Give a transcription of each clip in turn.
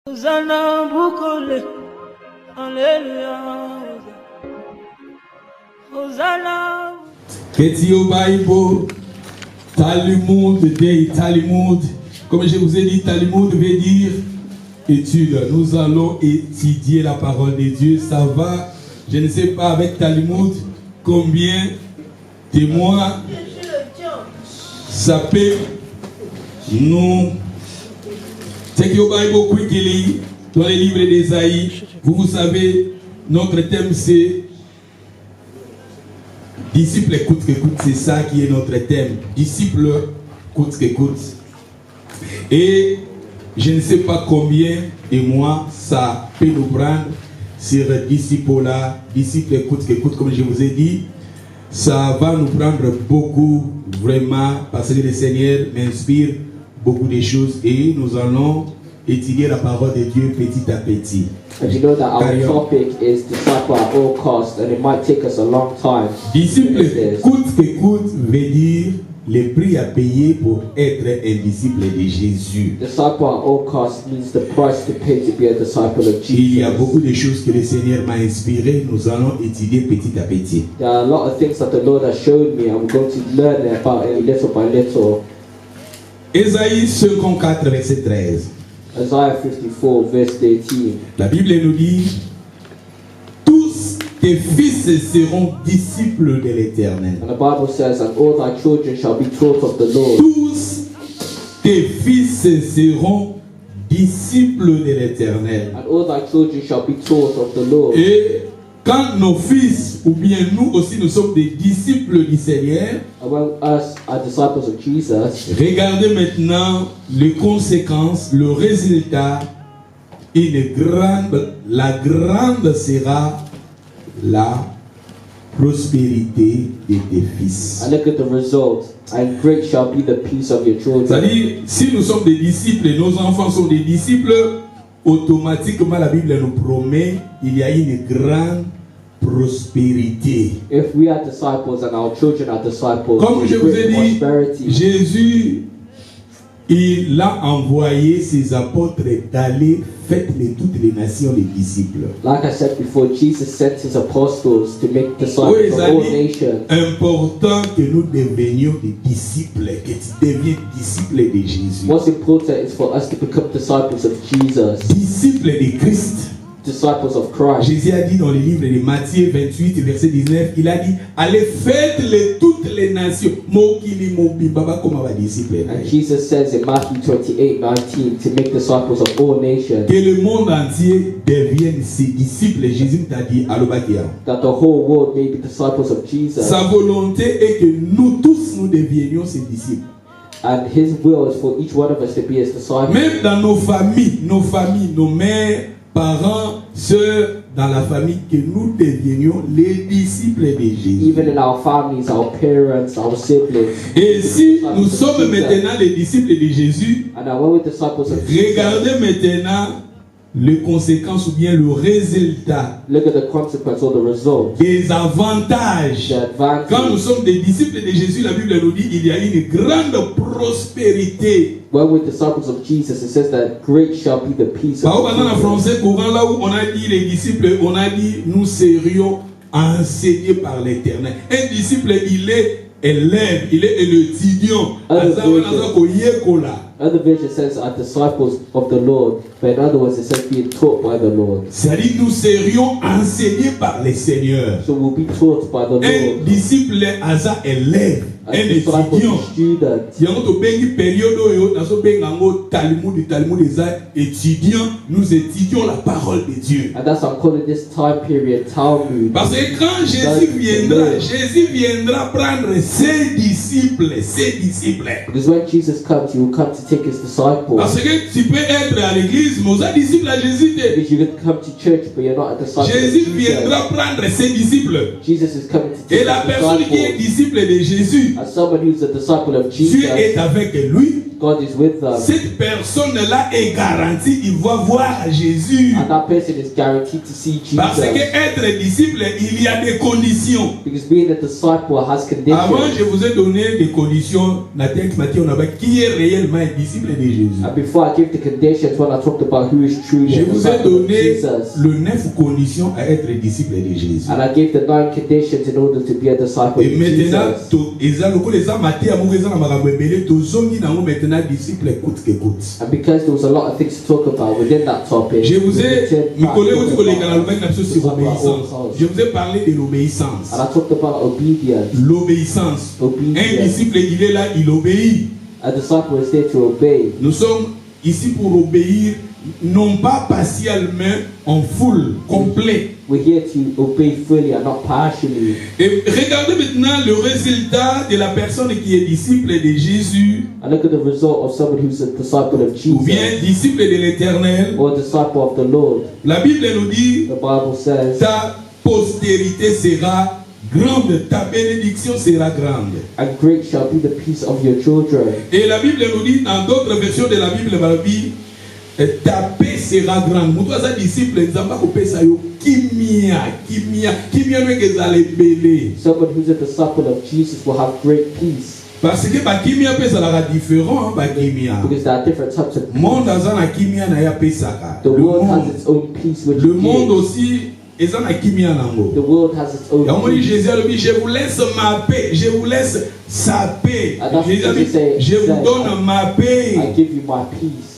Hosanna Bukole, Alléluia. Hosanna. Ketio Bible, Talmud, Dei Talmud. Comme je vous ai dit, Talmud veut dire étude. Nous allons étudier la parole de Dieu. Ça va, je ne sais pas avec Talmud combien de mois ça peut nous. C'est que au Bible quickly, dans les livres d'Ésaïe, vous savez, notre thème c'est disciple écoute, c'est ça qui est notre thème. Disciple écoute. Et je ne sais pas combien de mois ça peut nous prendre sur disciple-là, disciple écoute, comme je vous ai dit. Ça va nous prendre beaucoup, vraiment, parce que le Seigneur m'inspire beaucoup de choses et nous allons étudier la parole de Dieu petit à petit. And you know that our topic is disciple at all costs, and it might take us a long time. Disciple écoute veut dire le prix à payer pour être un disciple de Jésus. Disciple at all costs means the price to pay to be a disciple of Jesus. Il y a beaucoup de choses que le Seigneur m'a inspiré, nous allons étudier petit à petit. There are a lot of things that the Lord has showed me, and we're going to learn about it little by little. Ésaïe 54, verset 13. Isaiah 54, verse 18. La Bible nous dit, tous tes fils seront disciples de l'Éternel. And the Bible says, and all thy children shall be taught of the Lord. Tous tes fils seront disciples de l'Éternel. And all thy children shall be taught of the Lord. Et quand nos fils, ou bien nous aussi, nous sommes des disciples du Seigneur, And when us are disciples of Jesus, regardez maintenant les conséquences, le résultat. La grande sera la prospérité de tes fils. and look at the result, and great shall be the peace of your children. C'est-à-dire, si nous sommes des disciples et nos enfants sont des disciples, automatiquement la Bible nous promet il y a une grande prospérité. If we are disciples and our children are disciples, Comme je there's vous ai great dit, prosperity. Jésus, il a envoyé ses apôtres d'aller faire de toutes les nations les disciples. Like I said before, Jesus sent his apostles to make disciples Oui, of all c'est nations. important que nous devenions des disciples, que tu deviens disciple de Jésus. What's important is for us to become disciples of Jesus, Disciple de Christ. disciples of Christ. Jésus a dit dans le livre de Matthieu 28, verset 19, il a dit, allez faites toutes les nations. And Jesus says in Matthew 28:19 to make disciples of all nations, Que le monde entier devienne ses disciples. Jésus t'a dit, that the whole world may be disciples of Jesus. sa volonté est que nous tous nous devenions ses disciples. And his will is for each one of us to be his disciples. Même dans nos familles, nos mères, parents, sœurs, dans la famille, que nous devenions les disciples de Jésus. Even in our families, our parents, our siblings. Et si nous sommes maintenant les disciples de Jésus, And when we're disciples of Jesus, regardez maintenant les conséquences ou bien le résultat look at the consequence or the result. des avantages. The Quand nous advantage. sommes des disciples de Jésus, la Bible nous dit il y a une grande prospérité. When we're disciples of Jesus, it says that great shall be the peace Par of exemple, en Jesus. français courant, là où on a dit les disciples, on a dit nous serions enseignés par l'Éternel. Un disciple, il est élève, il est étudiant. Other version says are disciples of the Lord, but in other words, it says being taught by the Lord. C'est-à-dire nous serions enseignés par le Seigneur. So we'll be taught by the Un Lord. disciple asa élève, A un disciple étudiant. student. Yango to bengi période oyo naso benga ngo Talmud eza étudiant, nous étudions la parole de Dieu. And that's why I'm calling this time period Talmud. Parce que quand Jésus viendra prendre ses disciples. Because when Jesus comes, he will come to take his disciples. Parce que tu peux être à l'église, mais aux disciples à Jésus. Because you can come to church, but you're not a disciple Jésus of viendra Jesus. prendre ses disciples. Jesus is coming to Et take la his personne qui est disciples. disciple de Jésus, As someone who's a disciple of Dieu Jesus, est avec lui. God is with them. Cette personne-là est garantie, il va voir Jésus. And that person is guaranteed to see Parce Jesus. que être disciple, il y a des conditions. Because being a disciple has Avant, conditions. je vous ai donné des conditions. Qui est réellement un disciple de Jésus? And before I give the conditions, when I talked about who is truly Je a vous ai disciple of donné Jesus, le 9 conditions à être disciple de Jésus. and I gave the 9 conditions in order to be a disciple Et of maintenant, Jesus. And because there was a lot of things to talk about within that topic, Je vous ai, we je vous ai parlé de l'obéissance. and I talked about obedience. L'obéissance. Un Obedience. disciple, il est là, il obéit. A disciple is there to obey. Nous sommes ici pour obéir, non pas partiellement, en full, complet. We're here to obey fully and not partially. Et regardez maintenant le résultat de la personne qui est disciple de Jésus, And look at the result of someone who's a disciple of ou bien Jesus disciple de l'Éternel. or a disciple of the Lord. La Bible nous dit, The Bible says, ta postérité sera grande, ta bénédiction sera grande. and great shall be the peace of your children. Et la Bible nous dit, dans d'autres versions de la Bible, ta paix sera grande. Nous sommes disciples, nous avons coupé ça. Kimia nous est Someone who's a disciple of Jesus will have great peace. parce que ba kimia peut ça sera différent, ba kimia. Because there are different types of Monde peace. azana kimia na ya pesaka. The world has its own peace which Le it monde gives. aussi ezana kimia nango. The world has its own Et on dit peace. Jésus a dit, je vous laisse ma paix, je vous laisse sa paix. And that's Jésus a what dit, he said. je vous donne ma paix. I give you my peace.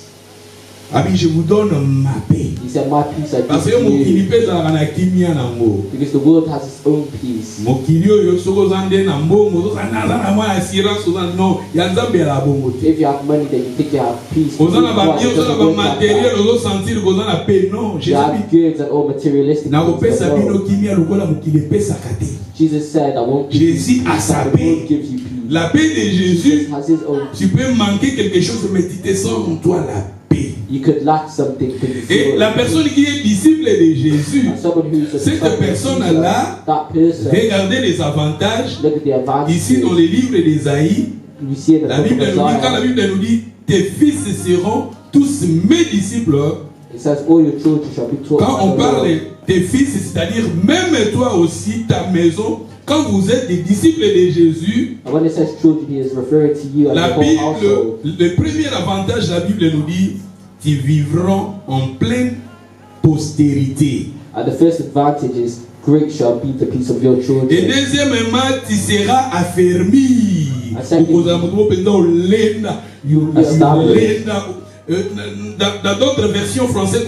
Ah oui, je vous donne ma paix. He said, my peace I Parce give que to mokili you. pe ezalaka na kimia nango. Because the world has its own peace. Mokili oyo soki oza nde na mbongo oza na mwa assurance oza non ya nzambe ya bongo te. If you have money, then you think you have peace. Oza na Why? babie oza na Because the world has bamateriel that. ozosentir koza na paix non. You Jésus have dit goods and all materialistic nakopesa things. bino kimia lokola mokili epesaka te. Jesus said, I won't give you Jésus a peace, sa but the paix. world gives you peace. La paix de Jésus, Jesus has his own peace. tu peux manquer quelque chose mais tu te sens en toi la paix. You could lack something, but you Et feel la it. personne qui est disciple de Jésus, And someone who's a cette disciple of personne-là, Jesus, that person, regardez les avantages. look at the advantages. Ici dans les livres d'Ésaïe, We see in the la book Bible of nous dit, quand la Isaiah, Bible nous dit, tes fils seront tous mes disciples. it says, all your children shall be taught Quand by on the parle Lord. tes fils, c'est-à-dire même toi aussi, ta maison, quand vous êtes des disciples de Jésus, And when it says children, he is referring to you and la the whole Bible, household. le premier avantage, la Bible nous dit, ils vivront en pleine postérité. And the first advantage is, great shall be the peace of your Et children. deuxièmement, tu seras affermi. And secondly, established. Dans d'autres versions françaises,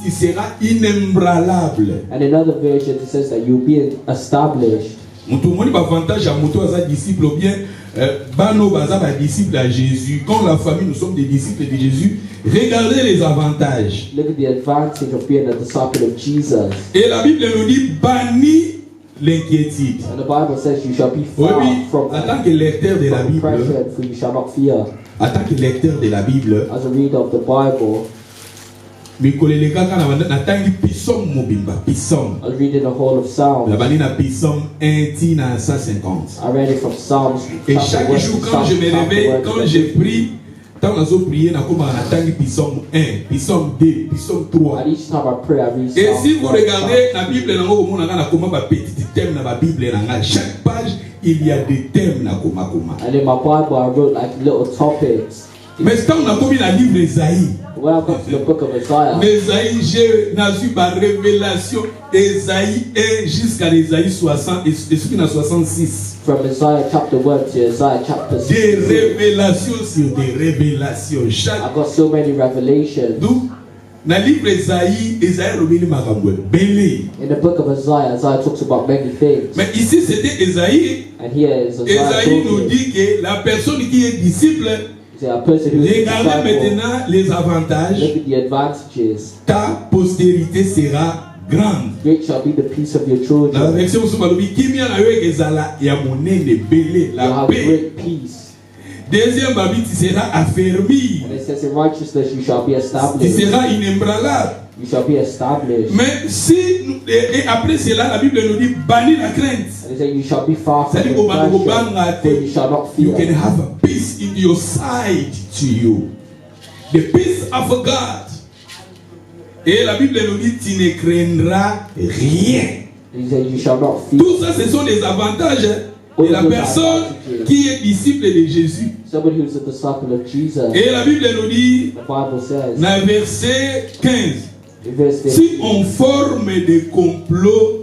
tu seras inébranlable. And in other versions, it says that you'll be established. Tout le monde a avantage à moto à disciple ou bien Bano Baza va disciple à Jésus. Quand la famille, nous sommes des disciples de Jésus, regardez les avantages. Look at the advantage of being a disciple of Jesus. Et la Bible nous dit bannis l'inquiétude. And the Bible says you shall be Oui, far oui, from en tant que lecteur de la Bible, oppression, for you shall not fear. en tant que lecteur de la Bible, As a reader of the Bible, mikolele kaka na tangi pisom mobimba pisom. I was reading the whole of La Psalms. bani na pisom 1 tina 150. I read it from Psalms. Et chapter chaque one jour to quand je me chapter réveille, one quand to je chapter. prie, quand on a prié, na koma na tangi pisom 1, pisom 2, pisom 3. And each time I pray, I read Et Psalms. si vous 1, regardez la Bible, na koma ba petit thème na ba Bible na chaque page il y a des thèmes na koma. and in my Bible, I wrote like little topics. Mais quand on a commis la livre Esaïe, When I got to the book of Isaiah, Esaïe, j'ai eu ma révélation Esaïe 1 jusqu'à Esaïe 60 et ce qui est 66. from Isaiah chapter 1 to Isaiah chapter Des 6, révélations sur des révélations. Chaque I got so many revelations. d'où dans le livre Esaïe, Esaïe Robini Makambo, belé. In the book of Isaiah, Isaiah talks about many things. Mais ici c'était Esaïe. And here is Isaiah Esaïe nous talking. dit que la personne qui est disciple, Say a person who is a regardez disciple, maintenant les avantages. look at the advantages. Ta postérité sera grande. Great shall be the peace of your Dans la children. version Soumalobi, Kimia na yo ezala ya monene belé You la have paix. great peace. Deuxième Bible, tu seras affermi. And it says in righteousness you shall be Tu established. seras inébranlable. You shall be established. Mais si, et après cela, la Bible nous dit bannis la crainte. And it says you shall be far from C'est-à-dire oppression, for you shall not you fear. can have a peace in your side to you. The peace of God. Et la Bible nous dit tu ne craindras rien. And he said you shall not fear. Tout ça, ce sont des avantages de la personne qui est disciple de Jésus. Somebody who's a disciple of Jesus. Et la Bible nous dit, The Bible says dans le verset 15, in verse 15, si on forme des complots,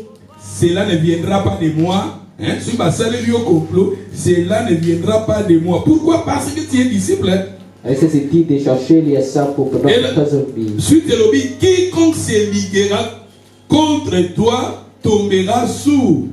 cela ne viendra pas de moi. Hein? Si on s'allie au complot, cela ne viendra pas de moi. Pourquoi? Parce que tu es disciple. Hein? and it says indeed they shall surely assemble, but not because of me. Suite de l'obéi, quiconque se liguera contre toi tombera sous.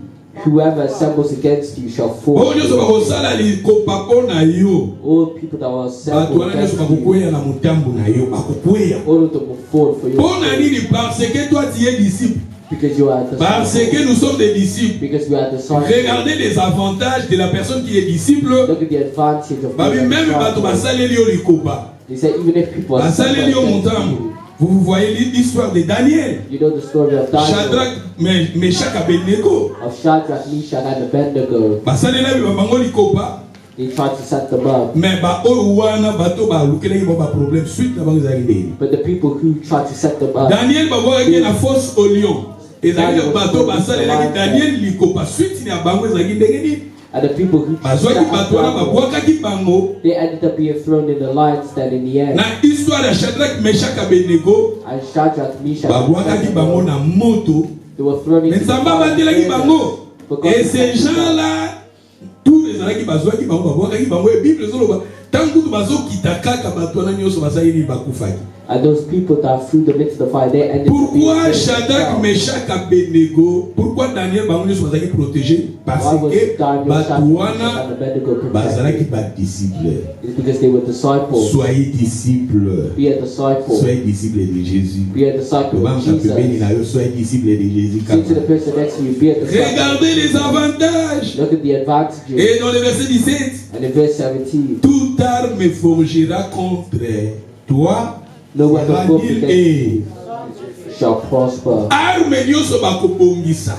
Whoever assembles against you shall fall. Oh, Dieu, bakosala likopako na yo. All people that will assemble Bato wana against nyonso you, bakokweya na motambo na yo, bakokweya. all of them will fall for your Pona sake. nini? Parce que toi tu es disciple. Because you are a Parce disciple. que nous sommes des disciples. Because we are disciples. Regardez les avantages de la personne qui est disciple. Look at the advantage of Babi being a même bato disciple. basaleli yo likopa. They say even if people are Basaleli yo against motambo. you, Vous voyez l'histoire de Daniel. you know the story of Daniel, Shadrach, Meshach, Abednego. of Shadrach, Meshach, and Abednego. Basalela bango likopa. They tried to set them up, Mais ba oyo wana bato ba lukeleki ba problème suite na bango ezali ndeni. but the people who tried to set them up, Daniel babwaki na fosse au lion. Ezali bato basalelaki Daniel likopa suite na bango ezali ndenge nini? and the people who Bazwaki set bato wana up Daniel, babwakaki bango. they ended up being thrown in the lion's den in the end. Na histoire ya Shadrach, Meshach, Abednego, And Shadrach, Meshach, and babwakaki bango Abednego, na moto. they were thrown into Mais the Nzamba fire. batelaki bango. Et ces gens-là, tous les gens qui bazwaki bango, babwakaki bango. Et Bible ezoloba, tant que bazokita kaka bato wana nyonso basaleli bakufaki. And those people that threw them into the fire, they ended up being Pourquoi thrown Shadrach, down. Meshach, Abednego, pourquoi Daniel bango nyonso bazalaki protégé? Parce Why was que Daniel, bato Shadrach, Meshach, wana and Abednego bazalaki protected? badisciple. It's because they were disciples. Soyez disciples. Be a disciple. Soyez disciples de Jésus. Be a disciple of Soyez Jesus. disciples de Jésus. Say to the person next to you, be a disciple. Regardez les avantages. Look at the advantages. Et dans le verset 17, And in verse 17, toute arme forgera contre toi no weapon sera formed nulle against et you shall prosper. arme nyonso bakobongisa.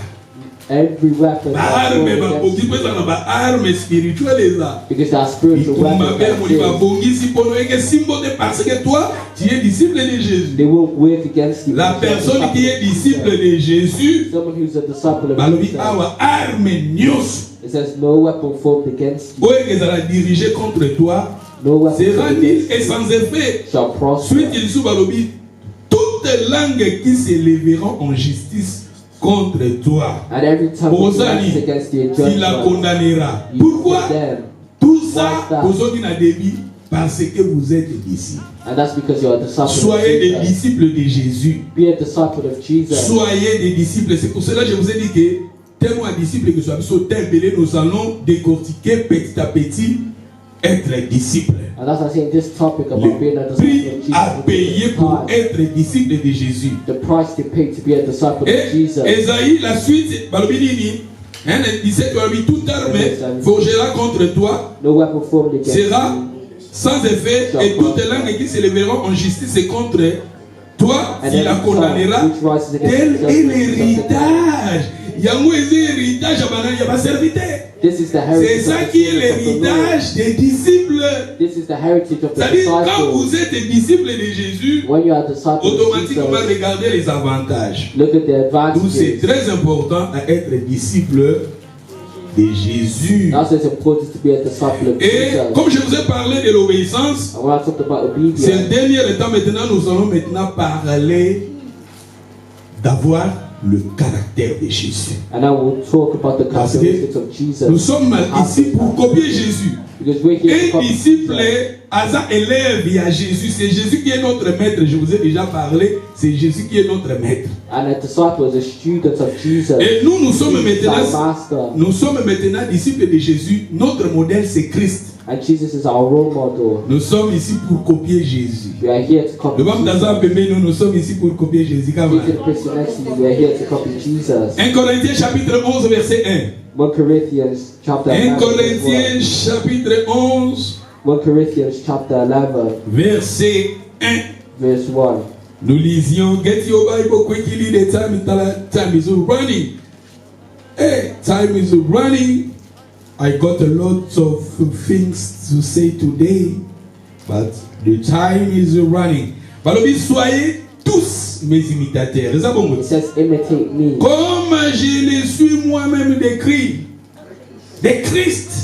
Every weapon that's Arme formed babongisi against pesa you, na ba arme spirituelle eza. because that spiritual Itumba weapon pe that moni is, babongisi pono eke simbo de parce que toi tu es disciple de Jésus. they won't work against you. La personne qui est disciple de Jésus, Someone who's a disciple of balobi Jesus, awa arme nyonso it says no weapon formed against you, oyo ezala dirigé contre toi no weapon sera formed nul et against sans you effet. shall prosper. Suite il sous balobi toutes langues qui s'élèveront en justice contre toi, And every time Pour that ça, rises against you in tu la judgment, condamneras. you Pourquoi? condemn. Tout ça, Why that? aujourd'hui n'a débit parce que vous êtes disciples. And that's because you're a disciple Soyez des of Jesus. disciples de Jésus. Be a disciple of Jesus. Soyez des disciples. C'est pour cela que je vous ai dit que tellement un disciple que soit nous allons décortiquer petit à petit être disciple. And that's why I'm saying this topic about Le being a prix disciple à of payer Jesus. pour être disciple de Jésus. The price to pay to be a disciple Et of Jesus. Esaïe, la suite, balobi nini? Hein, le 17, balobi, toute arme forgera contre toi No weapon formed against sera you. sans effet, et toutes langues qui s'élèveront en justice contre toi, And tu la every condamneras. tongue which rises against Tel you est shall be l'héritage. Yango est l'héritage à ma serviteur. This is the C'est heritage ça of the qui est children of the Lord. l'héritage des disciples. This is the heritage of the C'est-à-dire, quand vous disciples. êtes disciple de Jésus, When you are a disciple of automatiquement, Jesus, regardez les avantages. look at the Donc, c'est advantages. très important d'être disciple de Jésus. That's why it's important to be a disciple of Et Jesus. comme je vous ai parlé de l'obéissance, And when I talked about c'est le obedience, dernier temps maintenant, nous allons maintenant parler d'avoir le caractère de Jésus. and I will talk about the Parce que characteristics of Jesus. nous sommes ici pour copier Jésus. Because we're here to Un copy disciple, Jesus. Asa élève à Jésus. C'est Jésus qui est notre maître. Je vous ai déjà parlé. C'est Jésus qui est notre maître. And a disciple is a student of Jesus. Et nous sommes Jesus is our maintenant, master. nous sommes maintenant disciples de Jésus. Notre modèle, c'est Christ. And Jesus is our role model. Nous sommes ici pour copier Jésus. We are here to copy Le Bam Jesus. Daza Pembe, nous sommes ici pour copier Jésus. Say to the person next to you, we are here to copy Jesus. 1 Corinthiens chapitre 11 verset 1. 1 Corinthians chapter 1 9, verse 1. Corinthiens chapitre 11 1 Corinthians chapter 11, verset 1. verse 1. Nous lisions, get your Bible quickly, the time is running. Hey, time is running. I got a lot of things to say today, but the time is running. Balobi, soyez tous mes imitateurs. It says, imitate me. Comme je le suis moi-même de Christ.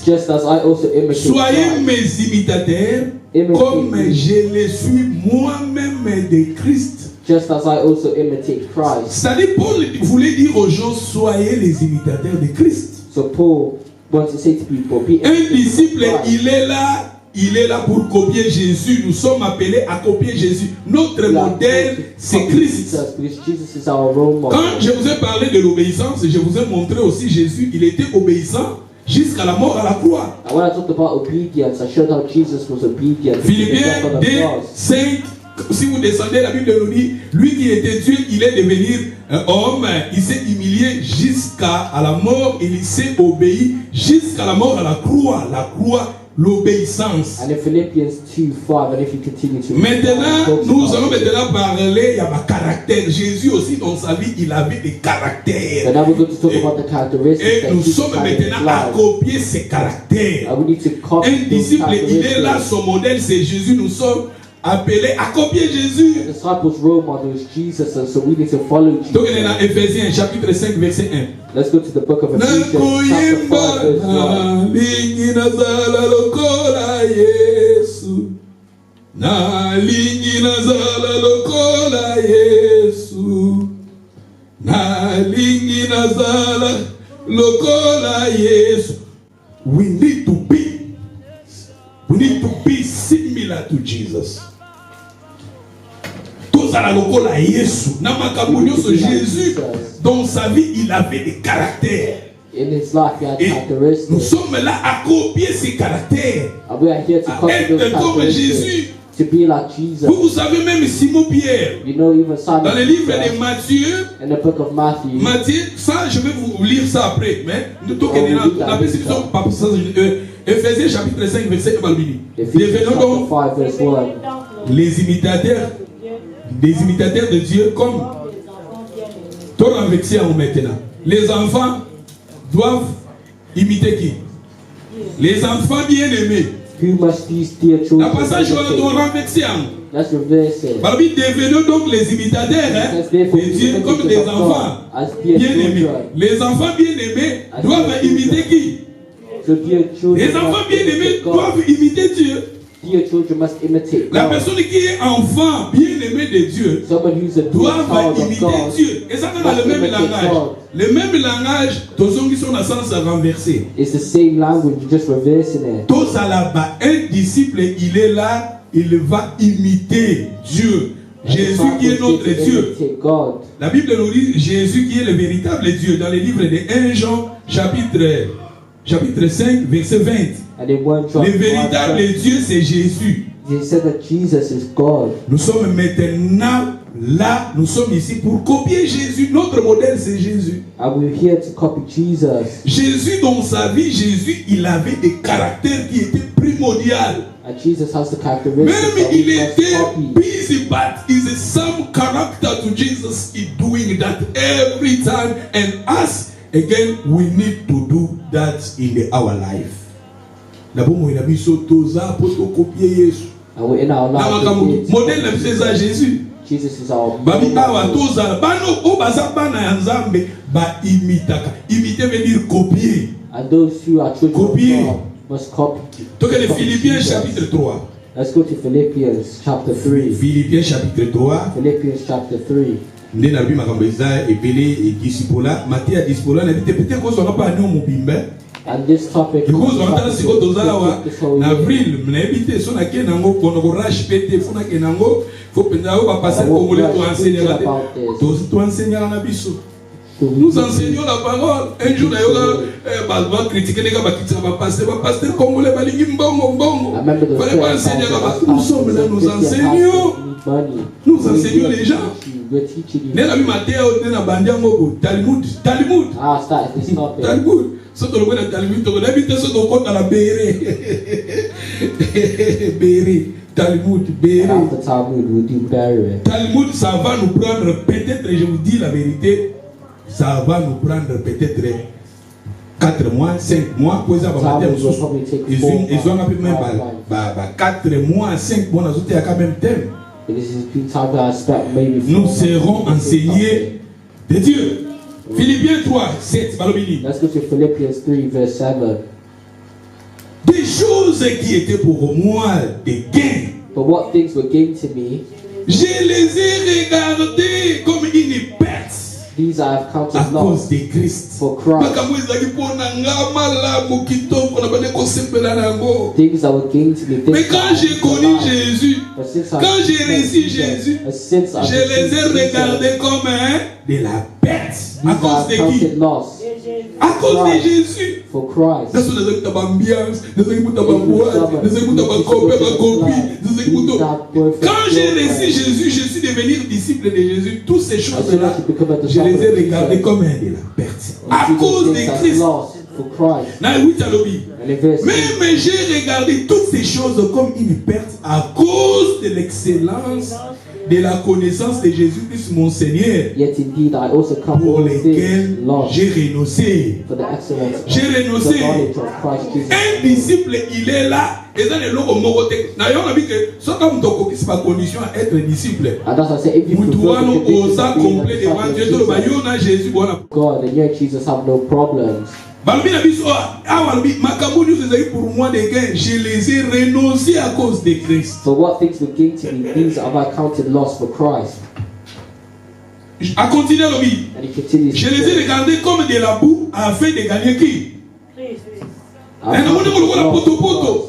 Just as I also imitate Soyez Christ. mes imitateurs, Imitate comme me. je le suis moi-même de Christ. Just as I also imitate Christ. C'est-à-dire, Paul voulait dire aux gens, soyez les imitateurs de Christ. So Paul wants to say to people, be Un imitators of disciple, Christ. il est là pour copier Jésus. Nous sommes appelés à copier Jésus. Notre We are modèle, called to c'est copy Christ. Jesus, because Jesus is our role model. Quand je vous ai parlé de l'obéissance, je vous ai montré aussi Jésus, il était obéissant jusqu'à la mort à la croix. And when I talked about obedience, I showed how Jesus was obedient to the Philippiens death on the 2, cross. 5, si vous descendez, la Bible nous dit, lui qui était Dieu, il est devenu homme, il s'est humilié jusqu'à la mort, il s'est obéi jusqu'à la mort à la croix, l'obéissance. And in Philippians 2:5, and if you continue to Maintenant, nous allons maintenant parler, il y a ma caractère. Jésus aussi dans sa vie, il avait des And caractères. now we're going to talk about the characteristics Et that nous Jesus sommes had in his maintenant à life. copier ces caractères. And we need to copy Un those disciple, il est là, characteristics. son modèle c'est Jésus. Nous sommes appelés à copier Jésus. The disciples' role model is Jesus, and so we need to follow Donc il est Jesus. dans Éphésiens chapitre 5 verset 1. Let's go to the book of Ephesians, chapter 5, Nakoyemba verse 1. nalingi nazala lokola Yesu. Nalingi nazala lokola Yesu. Nalingi nazala lokola Yesu. We need to be similar to Jesus. Tozala lokola Yesu. Na makambo nyonso Jésus dans sa vie il avait des caractères. In his life, he had Et nous characteristics. sommes là à copier ces caractères. And we are here to À copy those être comme characteristics. Jésus. To be like Jesus. Vous savez même Simon Pierre. You know, even Simon Dans le livre Peter, de Matthieu, in the book of Matthew, ça je vais vous lire ça après. Mais nous Oh, oui, d'accord. Éphésiens chapitre 5 verset 1. Ephesians Devenons chapter donc 5, verse 1. les imitateurs, des imitateurs de Dieu comme toi renversé en maintenant. Les enfants doivent imiter qui? Les enfants bien-aimés. Who must these dear La children passage doit imitate? renverser en. Let's reverse it. Parmi devenons donc les imitateurs It says, therefore, de Dieu be comme des imitators of enfants God, as dear bien-aimés. children. Les enfants bien-aimés As doivent dear imiter qui? So dear children Les enfants must bien-aimés imitate God. doivent imiter Dieu. Dear children must imitate La God. personne qui est enfant bien-aimé de Dieu Someone who's a dear doit child of imiter God. Dieu. Et ça dans le même langage. Le même langage, tous ceux qui sont dans le sens renversé. It's the same language, you're just reversing it. Tous à là-bas, un disciple, il est là, il va imiter Dieu. Jésus qui est notre Dieu. Imitate God. La Bible nous dit Jésus qui est le véritable Dieu. Dans le livre de 1 Jean, chapitre 5, verset 20. And in 1 John Le véritable 5, Dieu, c'est Jésus. he said that Jesus is God. Nous sommes maintenant là, nous sommes ici pour copier Jésus. Notre modèle, c'est Jésus. And we're here to copy Jesus. Jésus, dans sa vie, Jésus, il avait des caractères qui étaient primordiaux. And Jesus has the characteristics Même that il we must était copy. busy, but is some character to Jesus in doing that every time. And us, again, we need to do that in our life. D'abord, il a mis sur toza pour copier Jésus. And we're in our life. Modèle de c'est Jésus. Jesus is our Babi awa model. toza bano o baza bana ya Nzambe ba imitaka. Imiter veut dire copier. And those who are children Copier. of God must copy. Donc les copy Philippiens Jesus. chapitre 3. Let's go to Philippians chapter 3. Philippiens chapitre 3. Philippians chapter 3. Nde na bi makambo eza ebele e discipola mate ya discipola na bite peut-être ko sera pas no mubimbe. And this topic Because on entend siko tozala wa this whole na year. avril na ebite so na ke nango kono ko rush pété funa ke nango faut penza o ba passer congolais to enseigner to enseigner na biso. Nous enseignons la parole. Un jour, on va critiquer les gars qui sont pasteur congolais, mbongo. Nous sommes là, nous enseignons. Nous enseignons les gens. We're teaching you. Talmud. Ah, start this topic. Talmud. soki tolokoki na Talmud tokoyebi te soki okota na Bééré. Bééré, Talmud, Bééré. After Talmud, we'll do Beret. Talmud, ça va nous prendre peut-être, je vous dis la vérité, ça va nous prendre peut-être 4 mois, 5 mois, pour ça, ils ont même 4 mois, 5 mois, il y a quand même thème. Nous serons enseignés de Dieu. Philippiens 3, 7, Let's go to Philippians 3, verse 7. Des choses qui étaient pour moi des gains. But what things were gained to me, je les ai regardés comme une perte. these I have counted À cause loss de Christ. for Christ. Things that were gained to me. Mais quand j'ai connu Jésus, But since quand j'ai reçu Jésus, since je les ai regardés comme de la perte. À cause de qui? counted loss À cause de Jésus. for Christ. Quand j'ai reçu Jésus, je suis devenu disciple de Jésus. Toutes ces choses-là, je les ai regardées comme de la perte. À cause de Christ. For Christ. Mais j'ai regardé toutes ces choses comme une perte à cause de l'excellence de la connaissance de Jésus-Christ, mon Seigneur, Yet indeed I also count pour all lesquels things lost j'ai renoncé. for the excellence J'ai of the renoncé. knowledge of Christ Jesus. Un disciple, il est là. Et ça, les locaux mogotés. D'ailleurs, on a vu que ce comme donc c'est pas condition à être disciple. And that's why I say if you Vous fulfill devez the nous conditions oser of being a complet devant disciple Dieu. of Tout le Jesus, baillon a Jésus. Voilà. God and you and Jesus have no problems. Balobi na biso awalobi makambo nyonso ezali pour moi des gains, je les ai renoncés à cause de Christ. So what things were gained to me, these have I counted loss for Christ. A continuer lobi. And he continues. Je les ai regardés comme de la boue afin de gagner qui? I've Na moni counted mo la loss poto for Christ. poto.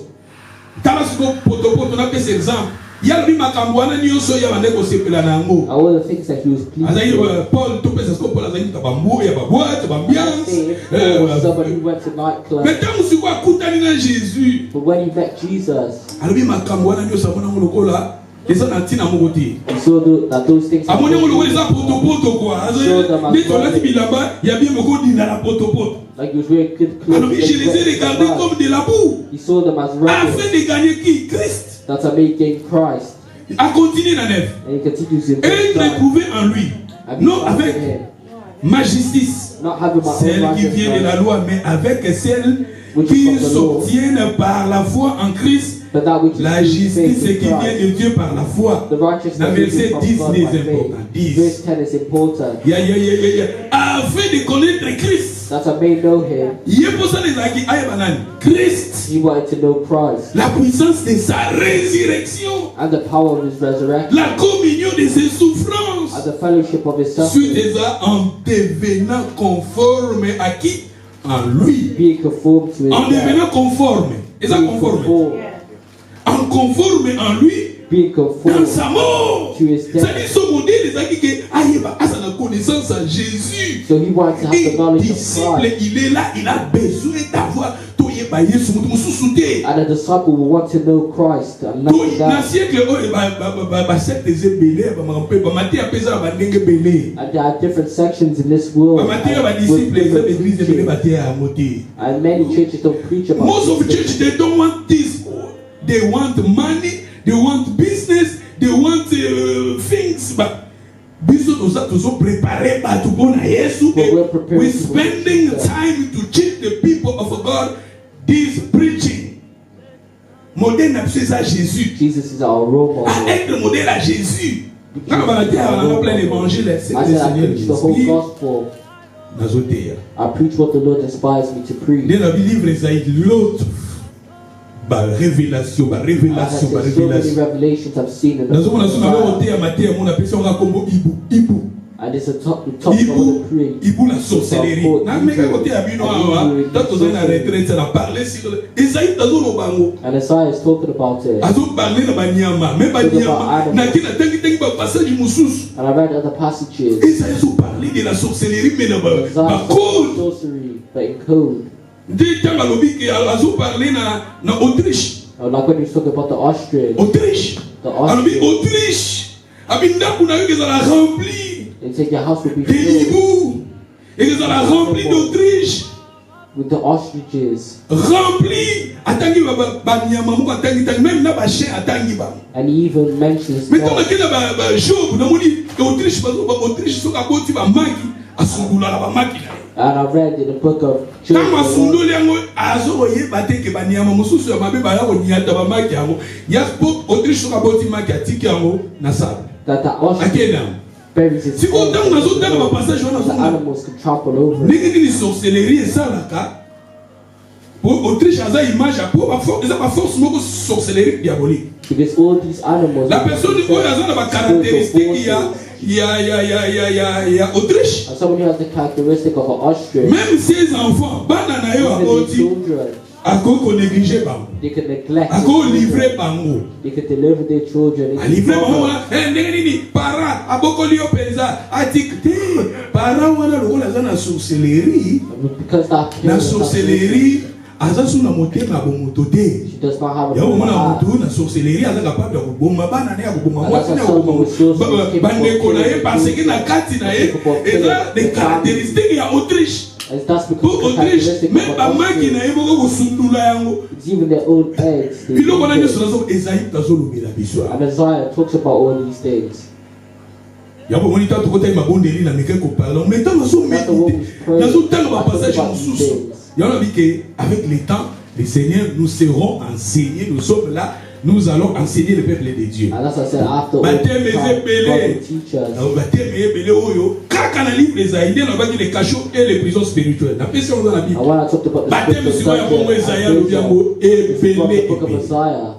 Tala siko poto poto na pesa exemple. Ya lobi makambo wana nyonso ya bande ko sepela na ngo. And all the things that he was pleased Azali with. Paul to pesa siko Paul azali tabambo ya baboite bambiance. Somebody who went to nightclub. Mais tant siko akutani na Jésus. But when he met Jesus, Alobi makambo wana nyonso mona ngo lokola eza na ntina moko te. he saw that those things had Amoni ngo lokola been eza poto poto kwa. Azali to lati bilamba ya bien moko dina la poto poto. like he was wearing good clothes. Alors je les ai regardés comme de la boue. He saw them as Afin rebels de gagner qui? Christ. that are made gain Christ. A continué la nef. And he continues in Et verse 9. trouver en lui. Non avec ma justice. Not having my own Celle qui vient de la righteousness, loi, mais avec celle qui s'obtiennent par la foi en Christ. but that which La is through justice faith qui in vient Christ. de Dieu par la foi. The righteousness Dans is verset from 10 God is by faith. important. 10. Verse 10 is important. Afin de connaître Christ. That I may know him. Il est pour ça les acquis aïe banane. Christ. He wanted to know Christ La puissance de sa résurrection. and the power of his resurrection La communion de ses souffrances. and the fellowship of his Suite suffering, à en devenant conforme à qui? En lui. being conformed to his En death, devenant conforme. Et ça being conforme. conformed, En conforme en lui. being Dans conformed sa mort. to his Ça death. dit son modèle les acquis que aïeba à sa connaissance à Jésus. So he wanted to have the Et knowledge of disciple, Christ. il est là, il a besoin d'avoir toyeba Yesu mutu mususuté. And a disciple will want to know Christ and To nothing na else. siècle oyo ba secte ezebele ba makampe ba mate apesa ba ndenge belé. And there are different sections in this world. Ba mate ba and disciple with eza different l'église ebele teaching. ba te ya moté. And many churches don't preach about Most of these church things. they don't want this. They want money, they want business, they want things. But biso tozo préparer ba to go na Yesu. But we're preparing We're to go to spending Jesus. time to teach the people of God this preaching. Modèle na à Jésus. Jesus is our role À model. être modèle à Jésus. Quand on va dire on a plein d'évangiles, c'est I le said I Seigneur preach the whole Jésus. gospel. Nazotea. I preach what the Lord inspires me to preach. Dans le livre Isaïe, l'autre. Ba révélation, ba I have révélation, ba said so many révélation. revelations I've seen in the Nazo mona sona Bible. wote ya maté mon appelle ça kombo ibu. And it's a top of the Ibu, tree. Ibu la sorcellerie. Na meka kote ya bino awa, tato za na retraite na parler sur Isaïe tazo no bango. And Isaiah is talking about it. Azo parler na banyama, même banyama. Na kina tangi ba passage mususu. And I read other passages. Isaïe zo parler de la sorcellerie mais na ba Isaiah code. sorcery, but in code. Dès tanga lobi ke azo parler na Autriche. Like when he's talking about the Austrian. Autriche. The Alobi Austrian. Autriche. Abinda kuna yo ezala rempli. They said your house will be Des filled. hiboux. Et ezala rempli d'Autriche. with the ostriches. Rempli, atangi ba nyama moko atangi tangi même na ba chien atangi ba. And he even mentions Mais quand God. on a ba Job, na moni Autriche so ka boti ba maki asungula ba maki na. And I read in the book of Quand Job masundoli yango azo yeba te ke ba nyama mosusu ya mabe ba ya ko nyata ba maki yango. Ya po Autriche so ka boti maki atiki yango na sable. that the ostrich Akena. buries its Si own on dans nazo tanga ba passage wana the so. animals can trample over it. Ndenge ni sorcellerie esalaka. Pour Autriche aza image pour ba force moko sorcellerie diabolique. Because all these animals, La personne qui a des caractéristiques, il y a Autriche. and someone who has the characteristic of an ostrich, Même ses enfants, even their children, à cause qu'on négligeait pas, they could neglect à their cause children. livrer bango, They could deliver their children à into livrer bango trouble. là, nini parents, à beaucoup lieu paysan, à dicter, parents wana le rôle à la sorcellerie, Because that la parent, sorcellerie, aza sous la montée na bomototé. she does not have a Ya umona heart. mutu na sorcellerie aza capable ya kuboma bana ne ya kuboma And that's mwasi ne ya a kuboma someone with bandeko na ye parce que na kati na ye eza des caractéristiques ya Autriche. And that's Pour because of the Autriche characteristic même of ba an maki na ostrich. ye boko kosundula yango. It's even their own eggs. they Biloko na eat nyonso it. nazo Esaïe tazolobela biso. And Isaiah talks about all these things. Ya bo moni tanto kota mabondeli na meke ko parler. Mais tant nazo méditer. Nazo tanga ba passage mosusu. Ya on a dit que avec le temps le Seigneur nous serons enseignés. Nous sommes là. Nous allons enseigner le peuple de Dieu. And as I said, after all Baptême this time, God ébélé. will teach us. Na baptême ébélé oyo. Kaka na livre des Aïdés, on va dire les cachots et les prisons spirituelles. Na pesi on dans la Bible. And when I talked about the Baptême scripture sur ya bongo Esaïa subject, le biango it's from the ébélé. book of Isaiah.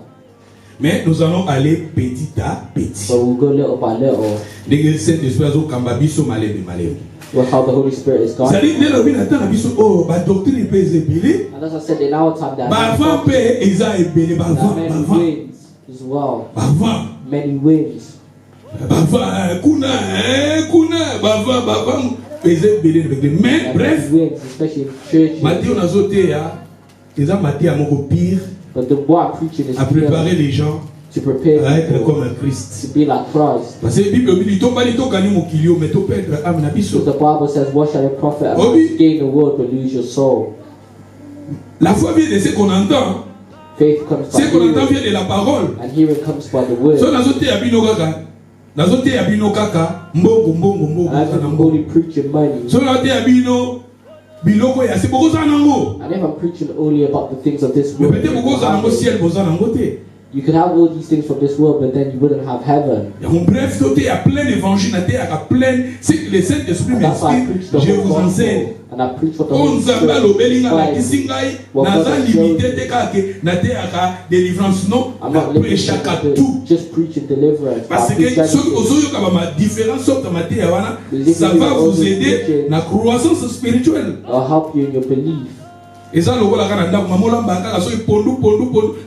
Mais nous allons aller petit à petit. But we'll go little by little Ndenge Saint-Esprit azo kamba biso malebe malebe. with how the Holy Spirit is guiding. C'est-à-dire que nous avons biso oh ba doctrine pe ébélé. And as I said, in our time, there Ba are avant pe eza ébélé ba there are avant many ba avant. winds as well. Ba avant. Many winds. Ba avant kuna ba avant eza ébélé mais There are bref. many winds, especially in churches. Matthieu nazote ya eza Matthieu moko pire But the what I'm preaching is à préparer pure, les gens to prepare à être people comme un Christ. to be like Christ. Parce que la Bible dit tombali tokani mokilio mais to perdre âme na biso. Because the Bible says, what shall it profit a Oh man oui. to gain the world but lose your soul? La foi vient de ce qu'on entend. Faith comes by Ce qu'on entend hearing, vient de la parole. and hearing comes by the word. So nazote ya bino kaka. Nazote ya bino kaka mbongo And za I'm nango. only preaching money. So nazote ya bino biloko ya se boko za nango. And if I'm preaching only about the things of this Mais world, peut-être boko za nango ciel boza nango te. you could have all these things from this world, but then you wouldn't have heaven. Ya mon bref tote ya plein évangile na te ya plein c'est que le Saint-Esprit And that's why I preach the m'inspire. Je whole vous enseigne. gospel. And I preach what the O Holy nzambe alobeli nga Spirit lakisi inspires. ngai What God naza has shown limité me. te kaka ke nateyaka délivrance non I'm not limited naprêchaka to tout just preaching deliverance. parce I que preach soki everything. ozoyoka bamadifférence sorte ya mateya wana Living ça in va all vous the aider teachings. na croissance spirituelle. I'll help you in your belief. eza lokola kaka na ndako mama olamba kaka soki pondu